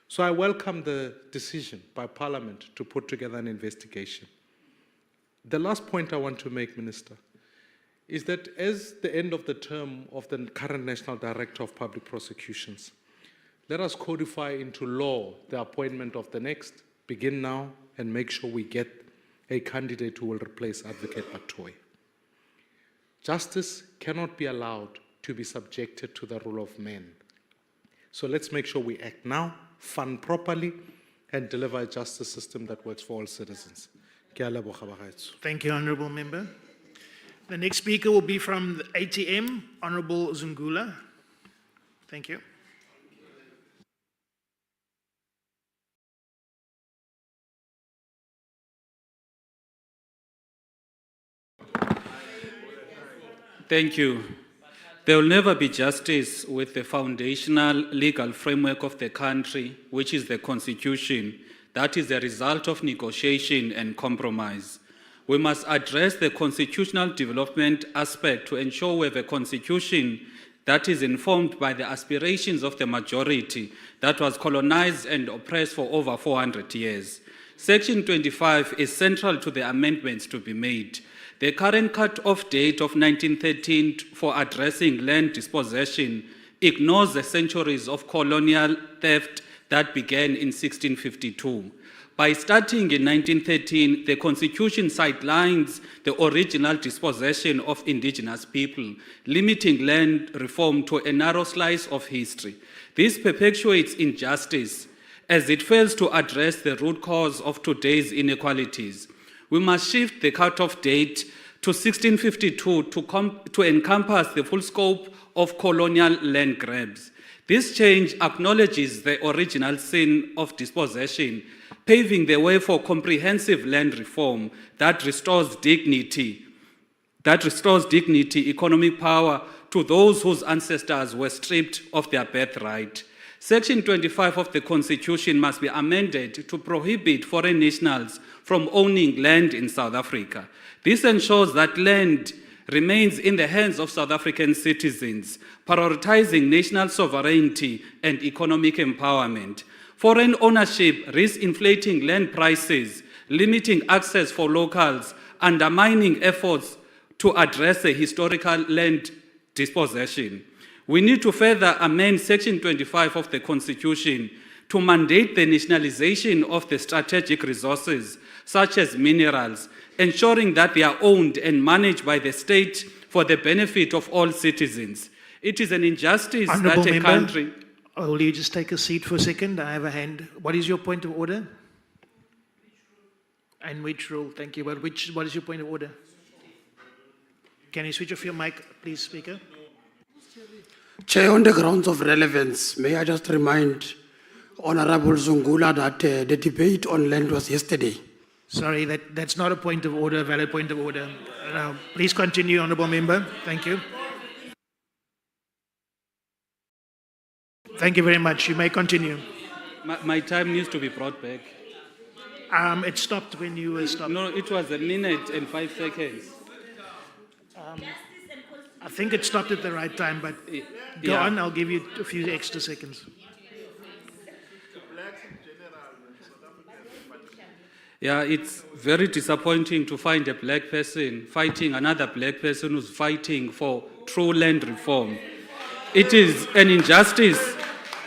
So I welcome the decision by Parliament to put together an investigation. The last point I want to make, Minister, is that as the end of the term of the current National Director of Public Prosecutions, let us codify into law the appointment of the next, begin now, and make sure we get a candidate who will replace Advocate Batoy. Justice cannot be allowed to be subjected to the rule of men. So let's make sure we act now, fund properly, and deliver a justice system that works for all citizens. Thank you, Honourable Member. The next speaker will be from the ATM, Honourable Zungula. Thank you. Thank you. There will never be justice with the foundational legal framework of the country, which is the Constitution, that is the result of negotiation and compromise. We must address the constitutional development aspect to ensure we have a constitution that is informed by the aspirations of the majority that was colonized and oppressed for over 400 years. Section 25 is central to the amendments to be made. The current cut-off date of 1913 for addressing land dispossession ignores the centuries of colonial theft that began in 1652. By starting in 1913, the Constitution sidelines the original dispossession of indigenous people, limiting land reform to a narrow slice of history. This perpetuates injustice as it fails to address the root cause of today's inequalities. We must shift the cut-off date to 1652 to encompass the full scope of colonial land grabs. This change acknowledges the original sin of dispossession, paving the way for comprehensive land reform that restores dignity, economic power to those whose ancestors were stripped of their birthright. Section 25 of the Constitution must be amended to prohibit foreign nationals from owning land in South Africa. This ensures that land remains in the hands of South African citizens, prioritizing national sovereignty and economic empowerment. Foreign ownership risks inflating land prices, limiting access for locals, undermining efforts to address the historical land dispossession. We need to further amend Section 25 of the Constitution to mandate the nationalization of the strategic resources, such as minerals, ensuring that they are owned and managed by the state for the benefit of all citizens. It is an injustice Honourable that a Member, country... Will you just take a seat for a second? I have a hand. What is your point of order? And which rule? Thank you. But what is your point of order? Can you switch off your mic, please, Speaker? Chair, on the grounds of relevance, may I just remind Honourable Zungula that the debate on land was yesterday. Sorry, that's not a point of order, a valid point of order. Please continue, Honourable Member. Thank you. Thank you very much. You may continue. My time needs to be brought back. It stopped when you stopped. No, it was 1 minute and 5 seconds. I think it stopped at the right time, but go Yeah. on. I'll give you a few extra seconds. Yeah, it's very disappointing to find a black person fighting another black person who's fighting for true land reform. It is an injustice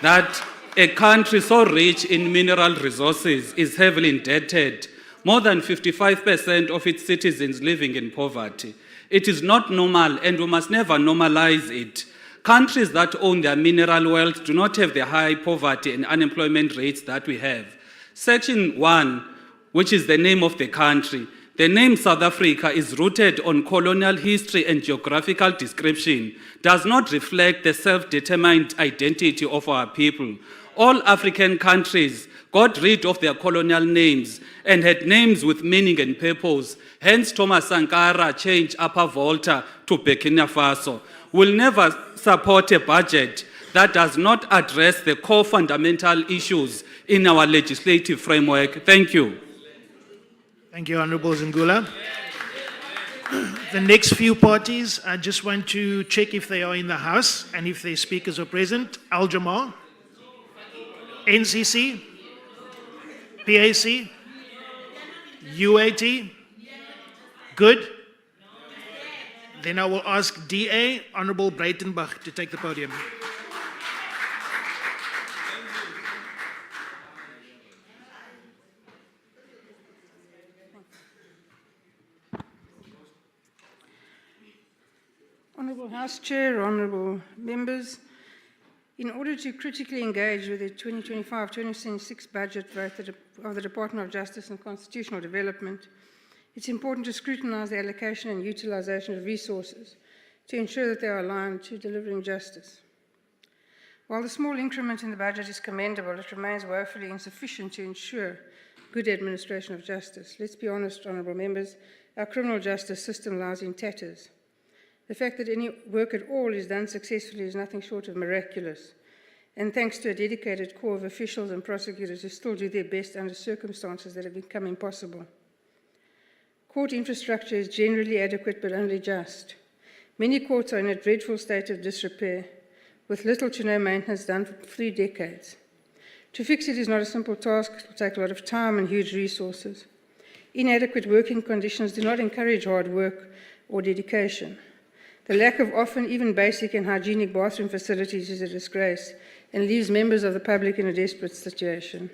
that a country so rich in mineral resources is heavily indebted, more than 55% of its citizens living in poverty. It is not normal, and we must never normalize it. Countries that own their mineral wealth do not have the high poverty and unemployment rates that we have. Section 1, which is the name of the country, the name South Africa is rooted on colonial history and geographical description, does not reflect the self-determined identity of our people. All African countries got rid of their colonial names and had names with meaning and purpose. Hence, Thomas Sankara changed Upper Volta to Burkina Faso. We'll never support a budget that does not address the core fundamental issues in our legislative framework. Thank you. Thank you, Honorable Zingula. The next few parties, I just want to check if they are in the House and if their speakers are present. Al Jamal, NCC, PAC, UAT, good. Then I will ask DA, Honorable Breitenbach, to take the podium. Honourable House Chair, honourable members, in order to critically engage with the 2025-2026 budget vote of the Department of Justice and Constitutional Development, it's important to scrutinise the allocation and utilisation of resources to ensure that they are aligned to delivering justice. While the small increment in the budget is commendable, it remains woefully insufficient to ensure good administration of justice. Let's be honest, honourable members, our criminal justice system lies in tatters. The fact that any work at all is done successfully is nothing short of miraculous, and thanks to a dedicated corps of officials and prosecutors who still do their best under circumstances that have become impossible. Court infrastructure is generally adequate but only just. Many courts are in a dreadful state of disrepair, with little to no maintenance done for 3 decades. To fix it is not a simple task. It will take a lot of time and huge resources. Inadequate working conditions do not encourage hard work or dedication. The lack of often even basic and hygienic bathroom facilities is a disgrace and leaves members of the public in a desperate situation.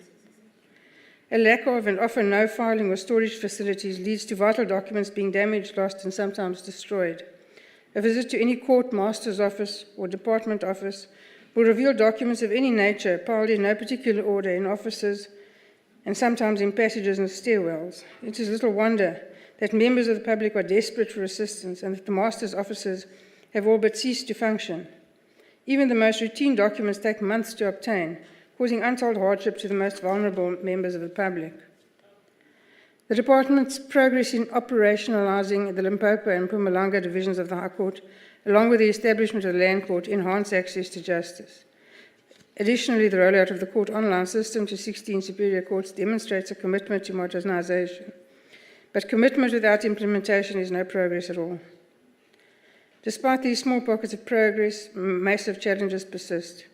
A lack of and often no filing or storage facilities leads to vital documents being damaged, lost, and sometimes destroyed. A visit to any court master's office or department office will reveal documents of any nature piled in no particular order in offices and sometimes in passages and stairwells. It is little wonder that members of the public are desperate for assistance and that the master's offices have all but ceased to function. Even the most routine documents take months to obtain, causing untold hardship to the most vulnerable members of the public. The Department's progress in operationalising the Limpopo and Mpumalanga divisions of the High Court, along with the establishment of the Land Court, enhance access to justice. Additionally, the rollout of the court online system to 16 superior courts demonstrates a commitment to modernisation. But commitment without implementation is no progress at all. Despite these small pockets of progress, massive challenges persist.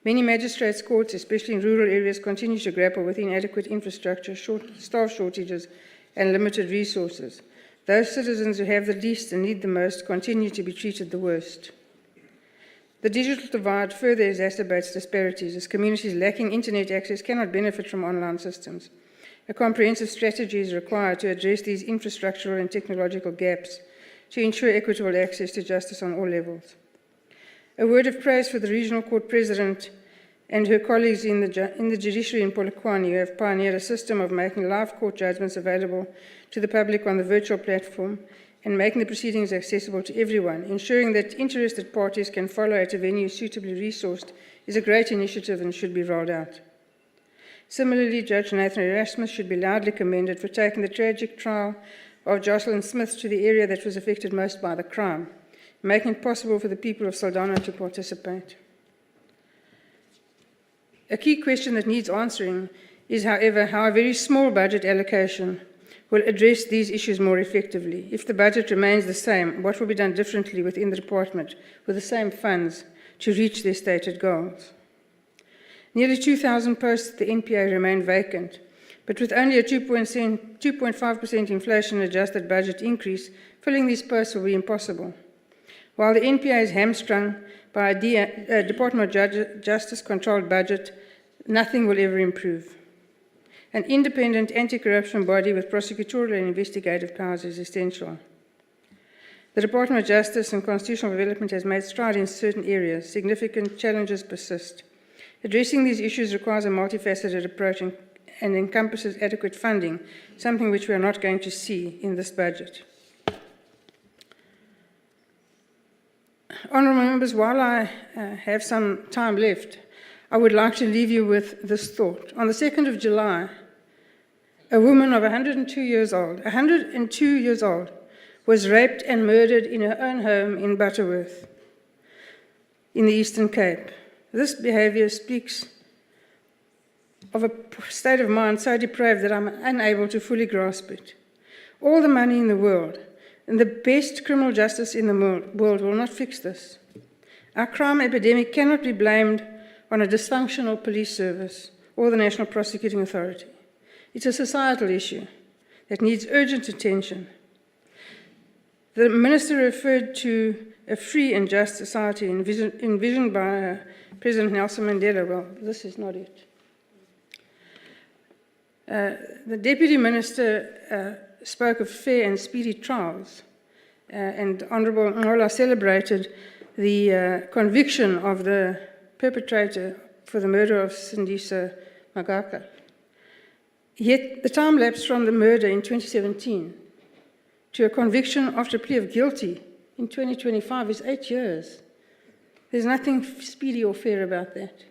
Many magistrates' courts, especially in rural areas, continue to grapple with inadequate infrastructure, staff shortages, and limited resources. Those citizens who have the least and need the most continue to be treated the worst. The digital divide further exacerbates disparities as communities lacking internet access cannot benefit from online systems. A comprehensive strategy is required to address these infrastructural and technological gaps to ensure equitable access to justice on all levels. A word of praise for the Regional Court President and her colleagues in the judiciary in Polokwane, who have pioneered a system of making live court judgments available to the public on the virtual platform and making the proceedings accessible to everyone. Ensuring that interested parties can follow at a venue suitably resourced is a great initiative and should be rolled out. Similarly, Judge Nathan Erasmus should be loudly commended for taking the tragic trial of Jocelyn Smith to the area that was affected most by the crime, making it possible for the people of Saldanha to participate. A key question that needs answering is, however, how a very small budget allocation will address these issues more effectively. If the budget remains the same, what will be done differently within the department with the same funds to reach their stated goals? Nearly 2,000 posts at the NPA remain vacant, But with only a 2.5% inflation-adjusted budget increase, filling these posts will be impossible. While the NPA is hamstrung by a Department of Justice-controlled budget, nothing will ever improve. An independent anti-corruption body with prosecutorial and investigative powers is essential. The Department of Justice and Constitutional Development has made strides in certain areas. Significant challenges persist. Addressing these issues requires a multifaceted approach and encompasses adequate funding, something which we are not going to see in this budget. Honourable members, while I have some time left, I would like to leave you with this thought. On the 2nd of July, a woman of 102 years old, was raped and murdered in her own home in Butterworth, in the Eastern Cape. This behaviour speaks of a state of mind so depraved that I'm unable to fully grasp it. All the money in the world and the best criminal justice in the world will not fix this. Our crime epidemic cannot be blamed on a dysfunctional police service or the National Prosecuting Authority. It's a societal issue that needs urgent attention. The Minister referred to a free and just society envisioned by President Nelson Mandela. Well, this is not it. The Deputy Minister spoke of fair and speedy trials, and Honourable Ngola celebrated the conviction of the perpetrator for the murder of Sindisa Magaka. Yet the time lapse from the murder in 2017 to a conviction after a plea of guilty in 2025 is 8 years. There's nothing speedy or fair about that.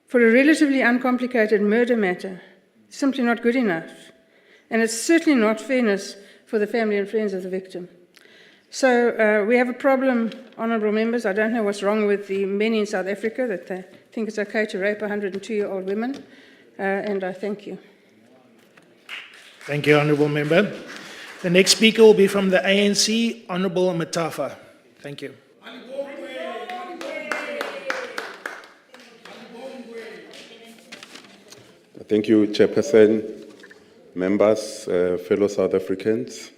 For a relatively uncomplicated murder matter, it's simply not good enough. And it's certainly not fairness for the family and friends of the victim. So we have a problem, honourable members. I don't know what's wrong with the men in South Africa that they think it's okay to rape 102-year-old women. And I thank you. Thank you, Honourable Member. The next speaker will be from the ANC, Honourable Matafa. Thank you. Thank you, Chairperson, members, fellow South Africans.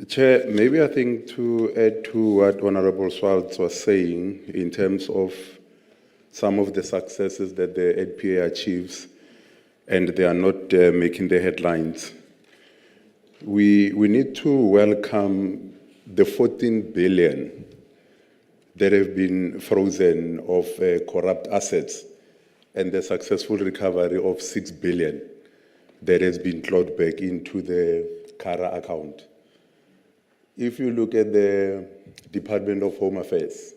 Chair, maybe I think to add to what Honourable Swartz was saying in terms of some of the successes that the NPA achieves, and they are not making the headlines. We need to welcome the 14 billion that have been frozen of corrupt assets and the successful recovery of 6 billion that has been clawed back into the Kara account. If you look at the Department of Home Affairs,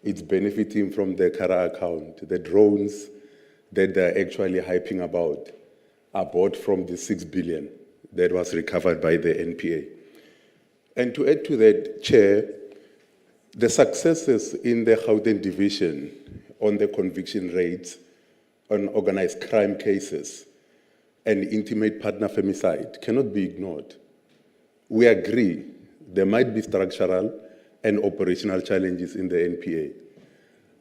it's benefiting from the Kara account. The drones that they're actually hyping about are bought from the 6 billion that was recovered by the NPA. And to add to that, Chair, the successes in the Gauteng division on the conviction rates on organized crime cases and intimate partner femicide cannot be ignored. We agree there might be structural and operational challenges in the NPA,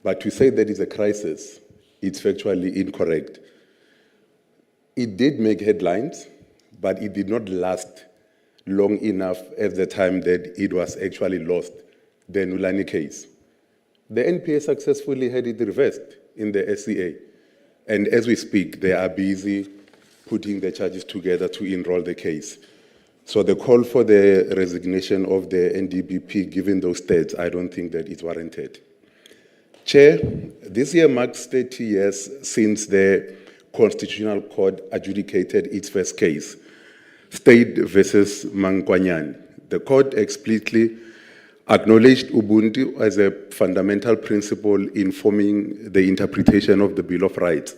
but to say that it's a crisis, it's factually incorrect. It did make headlines, but it did not last long enough at the time that it was actually lost, the Nulani case. The NPA successfully had it reversed in the SCA, and as we speak, they are busy putting the charges together to enroll the case. So the call for the resignation of the NDBP, given those stats, I don't think that it's warranted. Chair, this year marks 30 years since the Constitutional Court adjudicated its first case, State versus Mankwanyane. The court explicitly acknowledged Ubuntu as a fundamental principle informing the interpretation of the Bill of Rights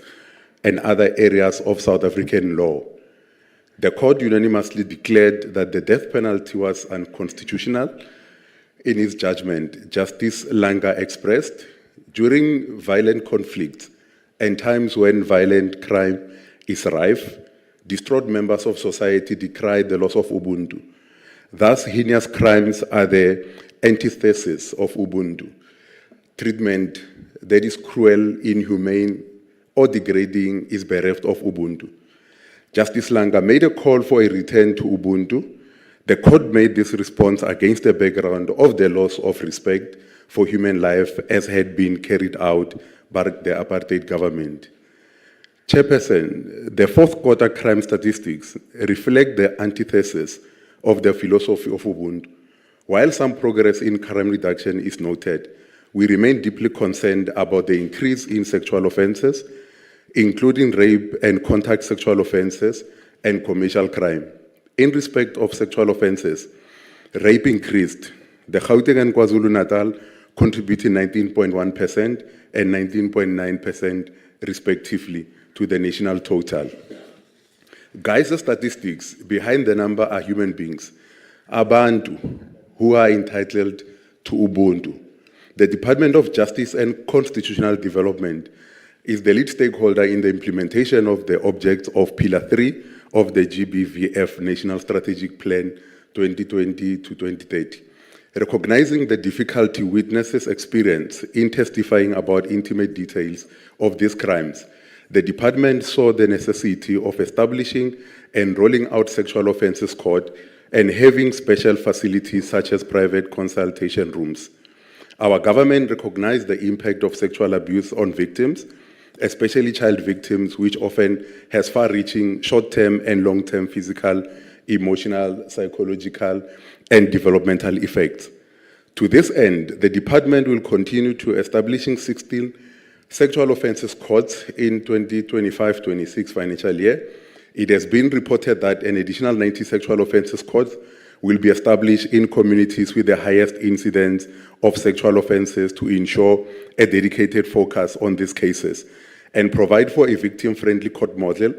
and other areas of South African law. The court unanimously declared that the death penalty was unconstitutional. In its judgment, Justice Langa expressed, during violent conflicts and times when violent crime is rife, distraught members of society decry the loss of Ubuntu. Thus, heinous crimes are the antithesis of Ubuntu. Treatment that is cruel, inhumane, or degrading is bereft of Ubuntu. Justice Langa made a call for a return to Ubuntu. The court made this response against the background of the loss of respect for human life as had been carried out by the apartheid government. Chairperson, the fourth quarter crime statistics reflect the antithesis of the philosophy of Ubuntu. While some progress in crime reduction is noted, we remain deeply concerned about the increase in sexual offenses, including rape and contact sexual offenses and commercial crime. In respect of sexual offenses, rape increased. The Gauteng and KwaZulu-Natal contributing 19.1% and 19.9% respectively to the national total. Guys, statistics behind the number are human beings, Abantu, who are entitled to Ubuntu. The Department of Justice and Constitutional Development is the lead stakeholder in the implementation of the objects of Pillar 3 of the GBVF National Strategic Plan 2020 to 2030. Recognizing the difficulty witnesses experience in testifying about intimate details of these crimes, the department saw the necessity of establishing and rolling out sexual offences court and having special facilities such as private consultation rooms. Our government recognized the impact of sexual abuse on victims, especially child victims, which often has far-reaching short-term and long-term physical, emotional, psychological, and developmental effects. To this end, the department will continue to establishing 16 sexual offences courts in 2025-26 financial year. It has been reported that an additional 90 sexual offences courts will be established in communities with the highest incidence of sexual offences to ensure a dedicated focus on these cases and provide for a victim-friendly court model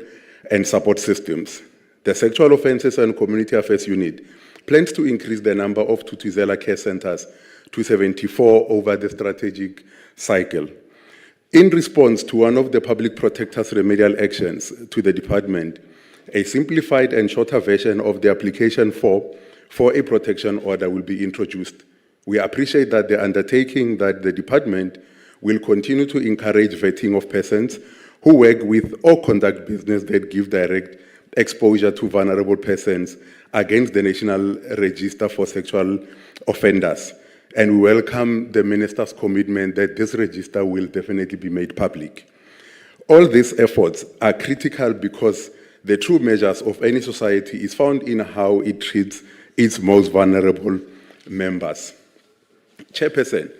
and support systems. The Sexual Offences and Community Affairs Unit plans to increase the number of Tutuzela care centers to 74 over the strategic cycle. In response to one of the public protector's remedial actions to the department, a simplified and shorter version of the application for a protection order will be introduced. We appreciate that the undertaking that the department will continue to encourage vetting of persons who work with or conduct business that give direct exposure to vulnerable persons against the National Register for Sexual Offenders. And we welcome the Minister's commitment that this register will definitely be made public. All these efforts are critical because the true measures of any society is found in how it treats its most vulnerable members. Chairperson,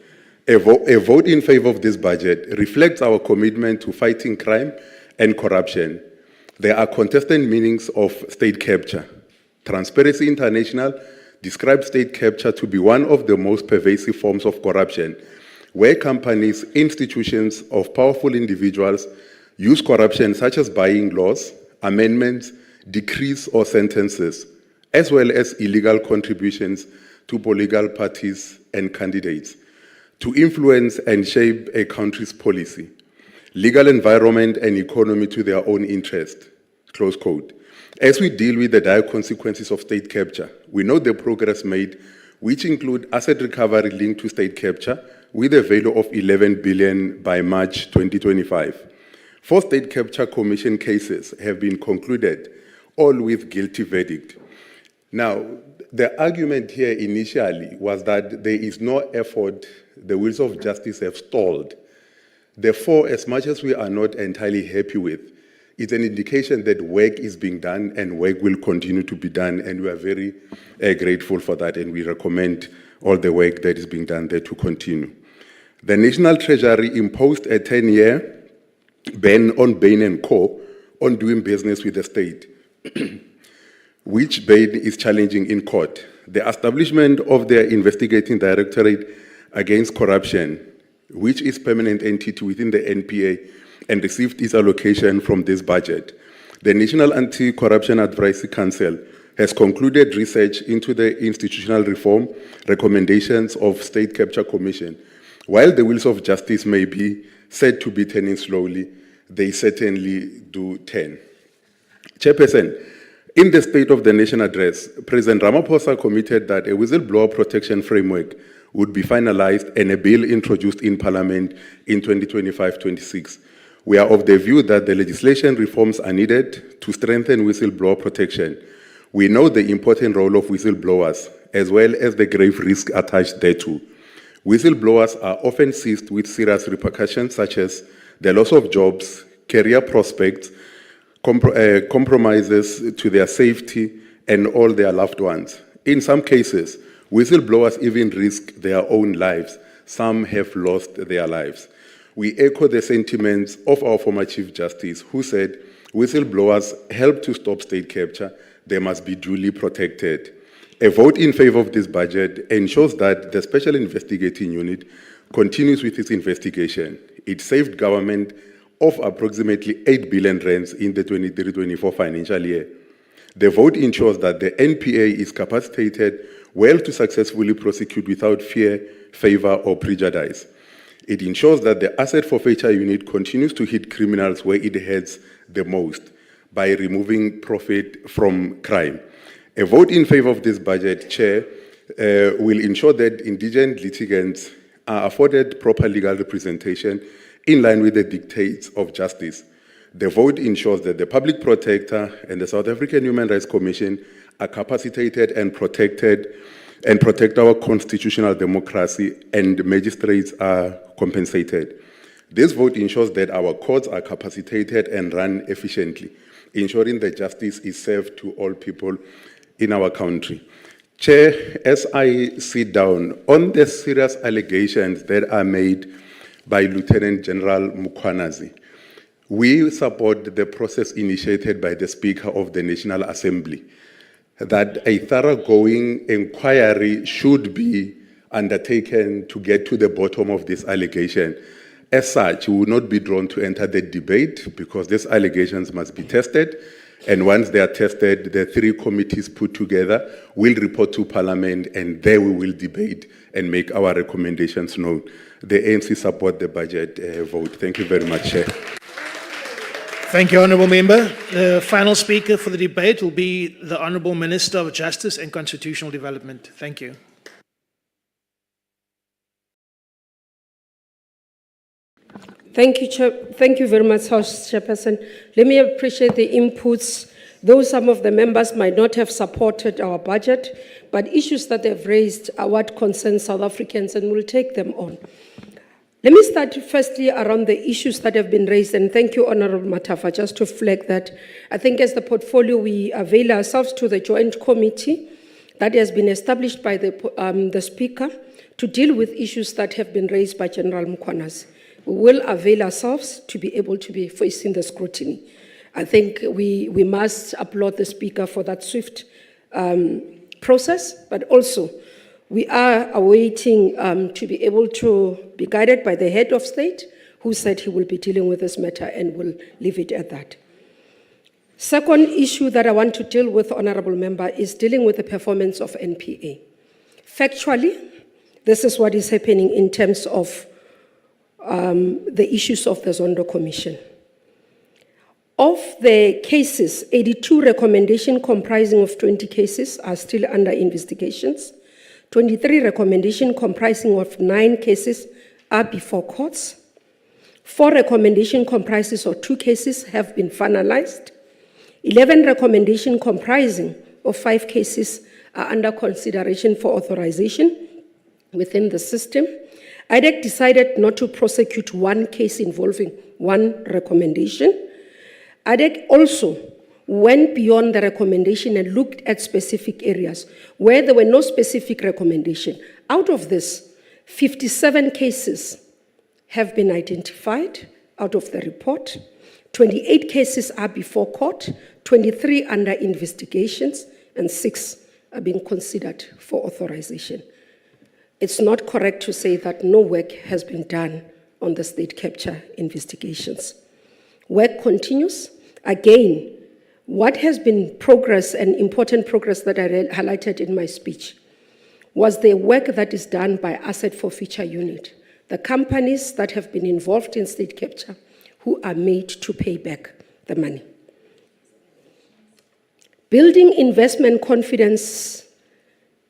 a vote in favor of this budget reflects our commitment to fighting crime and corruption. There are contested meanings of state capture. Transparency International describes state capture to be one of the most pervasive forms of corruption, where companies, institutions of powerful individuals use corruption such as buying laws, amendments, decrees, or sentences, as well as illegal contributions to political parties and candidates, to influence and shape a country's policy, legal environment, and economy to their own interest. Close quote. As we deal with the dire consequences of state capture, we know the progress made, which include asset recovery linked to state capture with a value of 11 billion by March 2025. 4 state capture commission cases have been concluded, all with guilty verdict. Now, the argument here initially was that there is no effort, the wheels of justice have stalled. Therefore, as much as we are not entirely happy with, it's an indication that work is being done and work will continue to be done, and we are very grateful for that, and we recommend all the work that is being done there to continue. The National Treasury imposed a 10-year ban on Bain & Co. on doing business with the state, which Bain is challenging in court. The establishment of their investigating directorate against corruption, which is permanent entity within the NPA, and received its allocation from this budget. The National Anti-Corruption Advisory Council has concluded research into the institutional reform recommendations of State Capture Commission. While the wheels of justice may be said to be turning slowly, they certainly do turn. Chairperson, in the State of the Nation address, President Ramaphosa committed that a whistleblower protection framework would be finalized and a bill introduced in Parliament in 2025-26. We are of the view that the legislation reforms are needed to strengthen whistleblower protection. We know the important role of whistleblowers, as well as the grave risk attached thereto. Whistleblowers are often seized with serious repercussions, such as the loss of jobs, career prospects, compromises to their safety, and all their loved ones. In some cases, whistleblowers even risk their own lives. Some have lost their lives. We echo the sentiments of our former Chief Justice, who said, whistleblowers help to stop state capture. They must be duly protected. A vote in favor of this budget ensures that the Special Investigating Unit continues with its investigation. It saved government of approximately 8 billion rands in the 23-24 financial year. The vote ensures that the NPA is capacitated well to successfully prosecute without fear, favor, or prejudice. It ensures that the Asset Forfeiture Unit continues to hit criminals where it hurts the most by removing profit from crime. A vote in favor of this budget, Chair, will ensure that indigent litigants are afforded proper legal representation in line with the dictates of justice. The vote ensures that the Public Protector and the South African Human Rights Commission are capacitated and protect our constitutional democracy, and magistrates are compensated. This vote ensures that our courts are capacitated and run efficiently, ensuring that justice is served to all people in our country. Chair, as I sit down, on the serious allegations that are made by Lieutenant General Mukwanazi, we support the process initiated by the Speaker of the National Assembly, that a thoroughgoing inquiry should be undertaken to get to the bottom of this allegation. As such, we will not be drawn to enter the debate because these allegations must be tested. And once they are tested, the 3 committees put together will report to Parliament, and there we will debate and make our recommendations known. The ANC support the budget vote. Thank you very much, Chair. Thank you, Honourable Member. The final speaker for the debate will be the Honourable Minister of Justice and Constitutional Development. Thank you. Thank you, Chair. Thank you very much, House Chairperson. Let me appreciate the inputs. Though some of the members might not have supported our budget, but issues that they've raised are what concerns South Africans, and we'll take them on. Let me start firstly around the issues that have been raised, and thank you, Honourable Matafa, just to flag that. I think as the portfolio, we avail ourselves to the joint committee that has been established by the Speaker to deal with issues that have been raised by General Mukwanazi. We will avail ourselves to be able to be facing the scrutiny. I think we must applaud the Speaker for that swift process, but also we are awaiting to be able to be guided by the head of state, who said he will be dealing with this matter, and will leave it at that. Second issue that I want to deal with, Honourable Member, is dealing with the performance of NPA. Factually, this is what is happening in terms of the issues of the Zondo Commission. Of the cases, 82 recommendations comprising of 20 cases are still under investigations. 23 recommendations comprising of 9 cases are before courts. 4 recommendations comprising of 2 cases have been finalized. 11 recommendations comprising of 5 cases are under consideration for authorization within the system. IDEC decided not to prosecute 1 case involving 1 recommendation. IDEC also went beyond the recommendation and looked at specific areas where there were no specific recommendation. Out of this, 57 cases have been identified out of the report. 28 cases are before court, 23 under investigations, and 6 are being considered for authorization. It's not correct to say that no work has been done on the state capture investigations. Work continues. Again, what has been progress and important progress that I highlighted in my speech was the work that is done by Asset Forfeiture Unit, the companies that have been involved in state capture who are made to pay back the money. Building investment confidence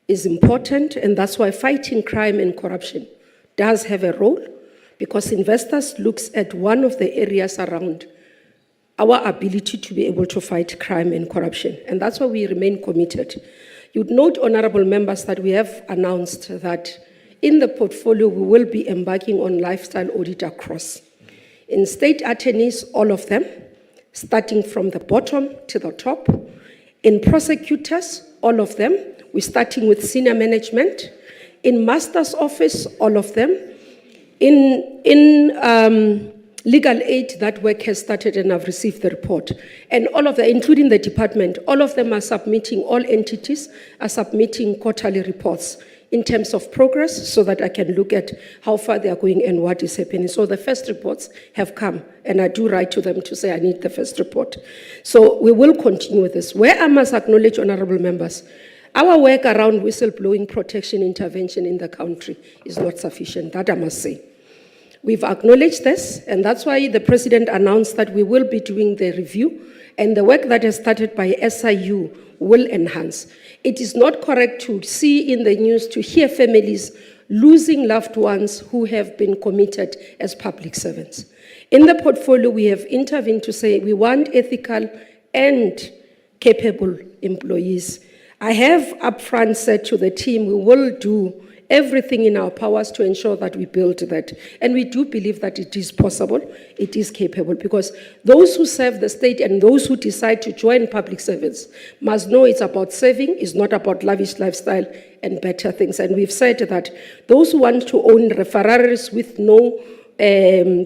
is important, and that's why fighting crime and corruption does have a role, because investors looks at one of the areas around our ability to be able to fight crime and corruption. And that's why we remain committed. You'd note, honorable members, that we have announced that in the portfolio, we will be embarking on lifestyle audit across. In state attorneys, all of them, starting from the bottom to the top. In prosecutors, all of them, we're starting with senior management. In master's office, all of them. In legal aid, that work has started and I've received the report. And all of them, including the department, all of them are submitting, all entities are submitting quarterly reports in terms of progress so that I can look at how far they are going and what is happening. So the first reports have come and I do write to them to say I need the first report. So we will continue with this. Where I must acknowledge, honorable members, our work around whistleblowing protection intervention in the country is not sufficient, that I must say. We've acknowledged this, and that's why the president announced that we will be doing the review, and the work that has started by SIU will enhance. It is not correct to see in the news, to hear families losing loved ones who have been committed as public servants. In the portfolio, we have intervened to say we want ethical and capable employees. I have upfront said to the team, we will do everything in our powers to ensure that we build that. And we do believe that it is possible, it is capable, because those who serve the state and those who decide to join public service must know it's about serving, it's not about lavish lifestyle and better things. And we've said that those who want to own referraries with no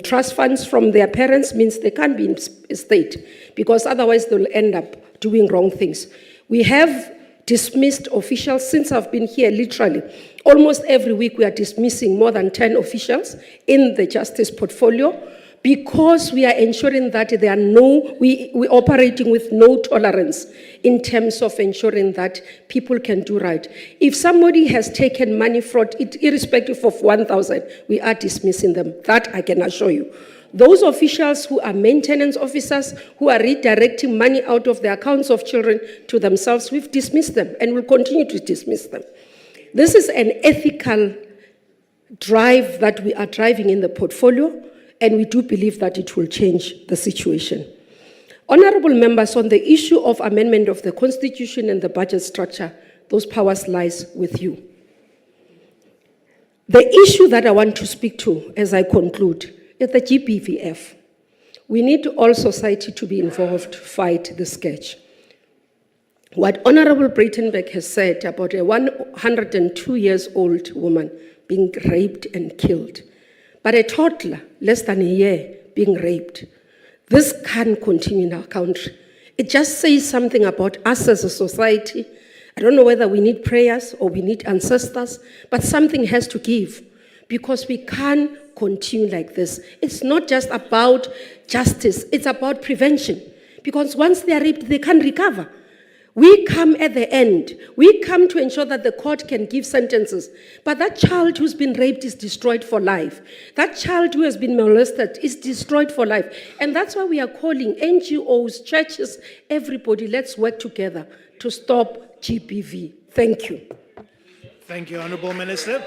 trust funds from their parents means they can't be in state, because otherwise they'll end up doing wrong things. We have dismissed officials since I've been here, literally. Almost every week we are dismissing more than 10 officials in the justice portfolio because we are ensuring that there are we're operating with no tolerance in terms of ensuring that people can do right. If somebody has taken money fraud, irrespective of 1,000, we are dismissing them. That I can assure you. Those officials who are maintenance officers, who are redirecting money out of the accounts of children to themselves, we've dismissed them and will continue to dismiss them. This is an ethical drive that we are driving in the portfolio, and we do believe that it will change the situation. Honorable members, on the issue of amendment of the Constitution and the budget structure, those powers lies with you. The issue that I want to speak to as I conclude is the GBVF. We need all society to be involved to fight the scourge. What Honorable Breitenberg has said about a 102 years old woman being raped and killed, but a toddler, less than a year, being raped. This can't continue in our country. It just says something about us as a society. I don't know whether we need prayers or we need ancestors, but something has to give, because we can't continue like this. It's not just about justice, it's about prevention. Because once they are raped, they can't recover. We come at the end. We come to ensure that the court can give sentences. But that child who's been raped is destroyed for life. That child who has been molested is destroyed for life. And that's why we are calling NGOs, churches, everybody, let's work together to stop GBV. Thank you. Thank you, Honourable Minister.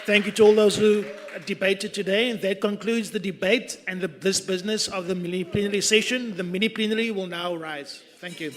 Thank you to all those who debated today. And that concludes the debate and this business of the mini plenary session. The mini plenary will now rise. Thank you.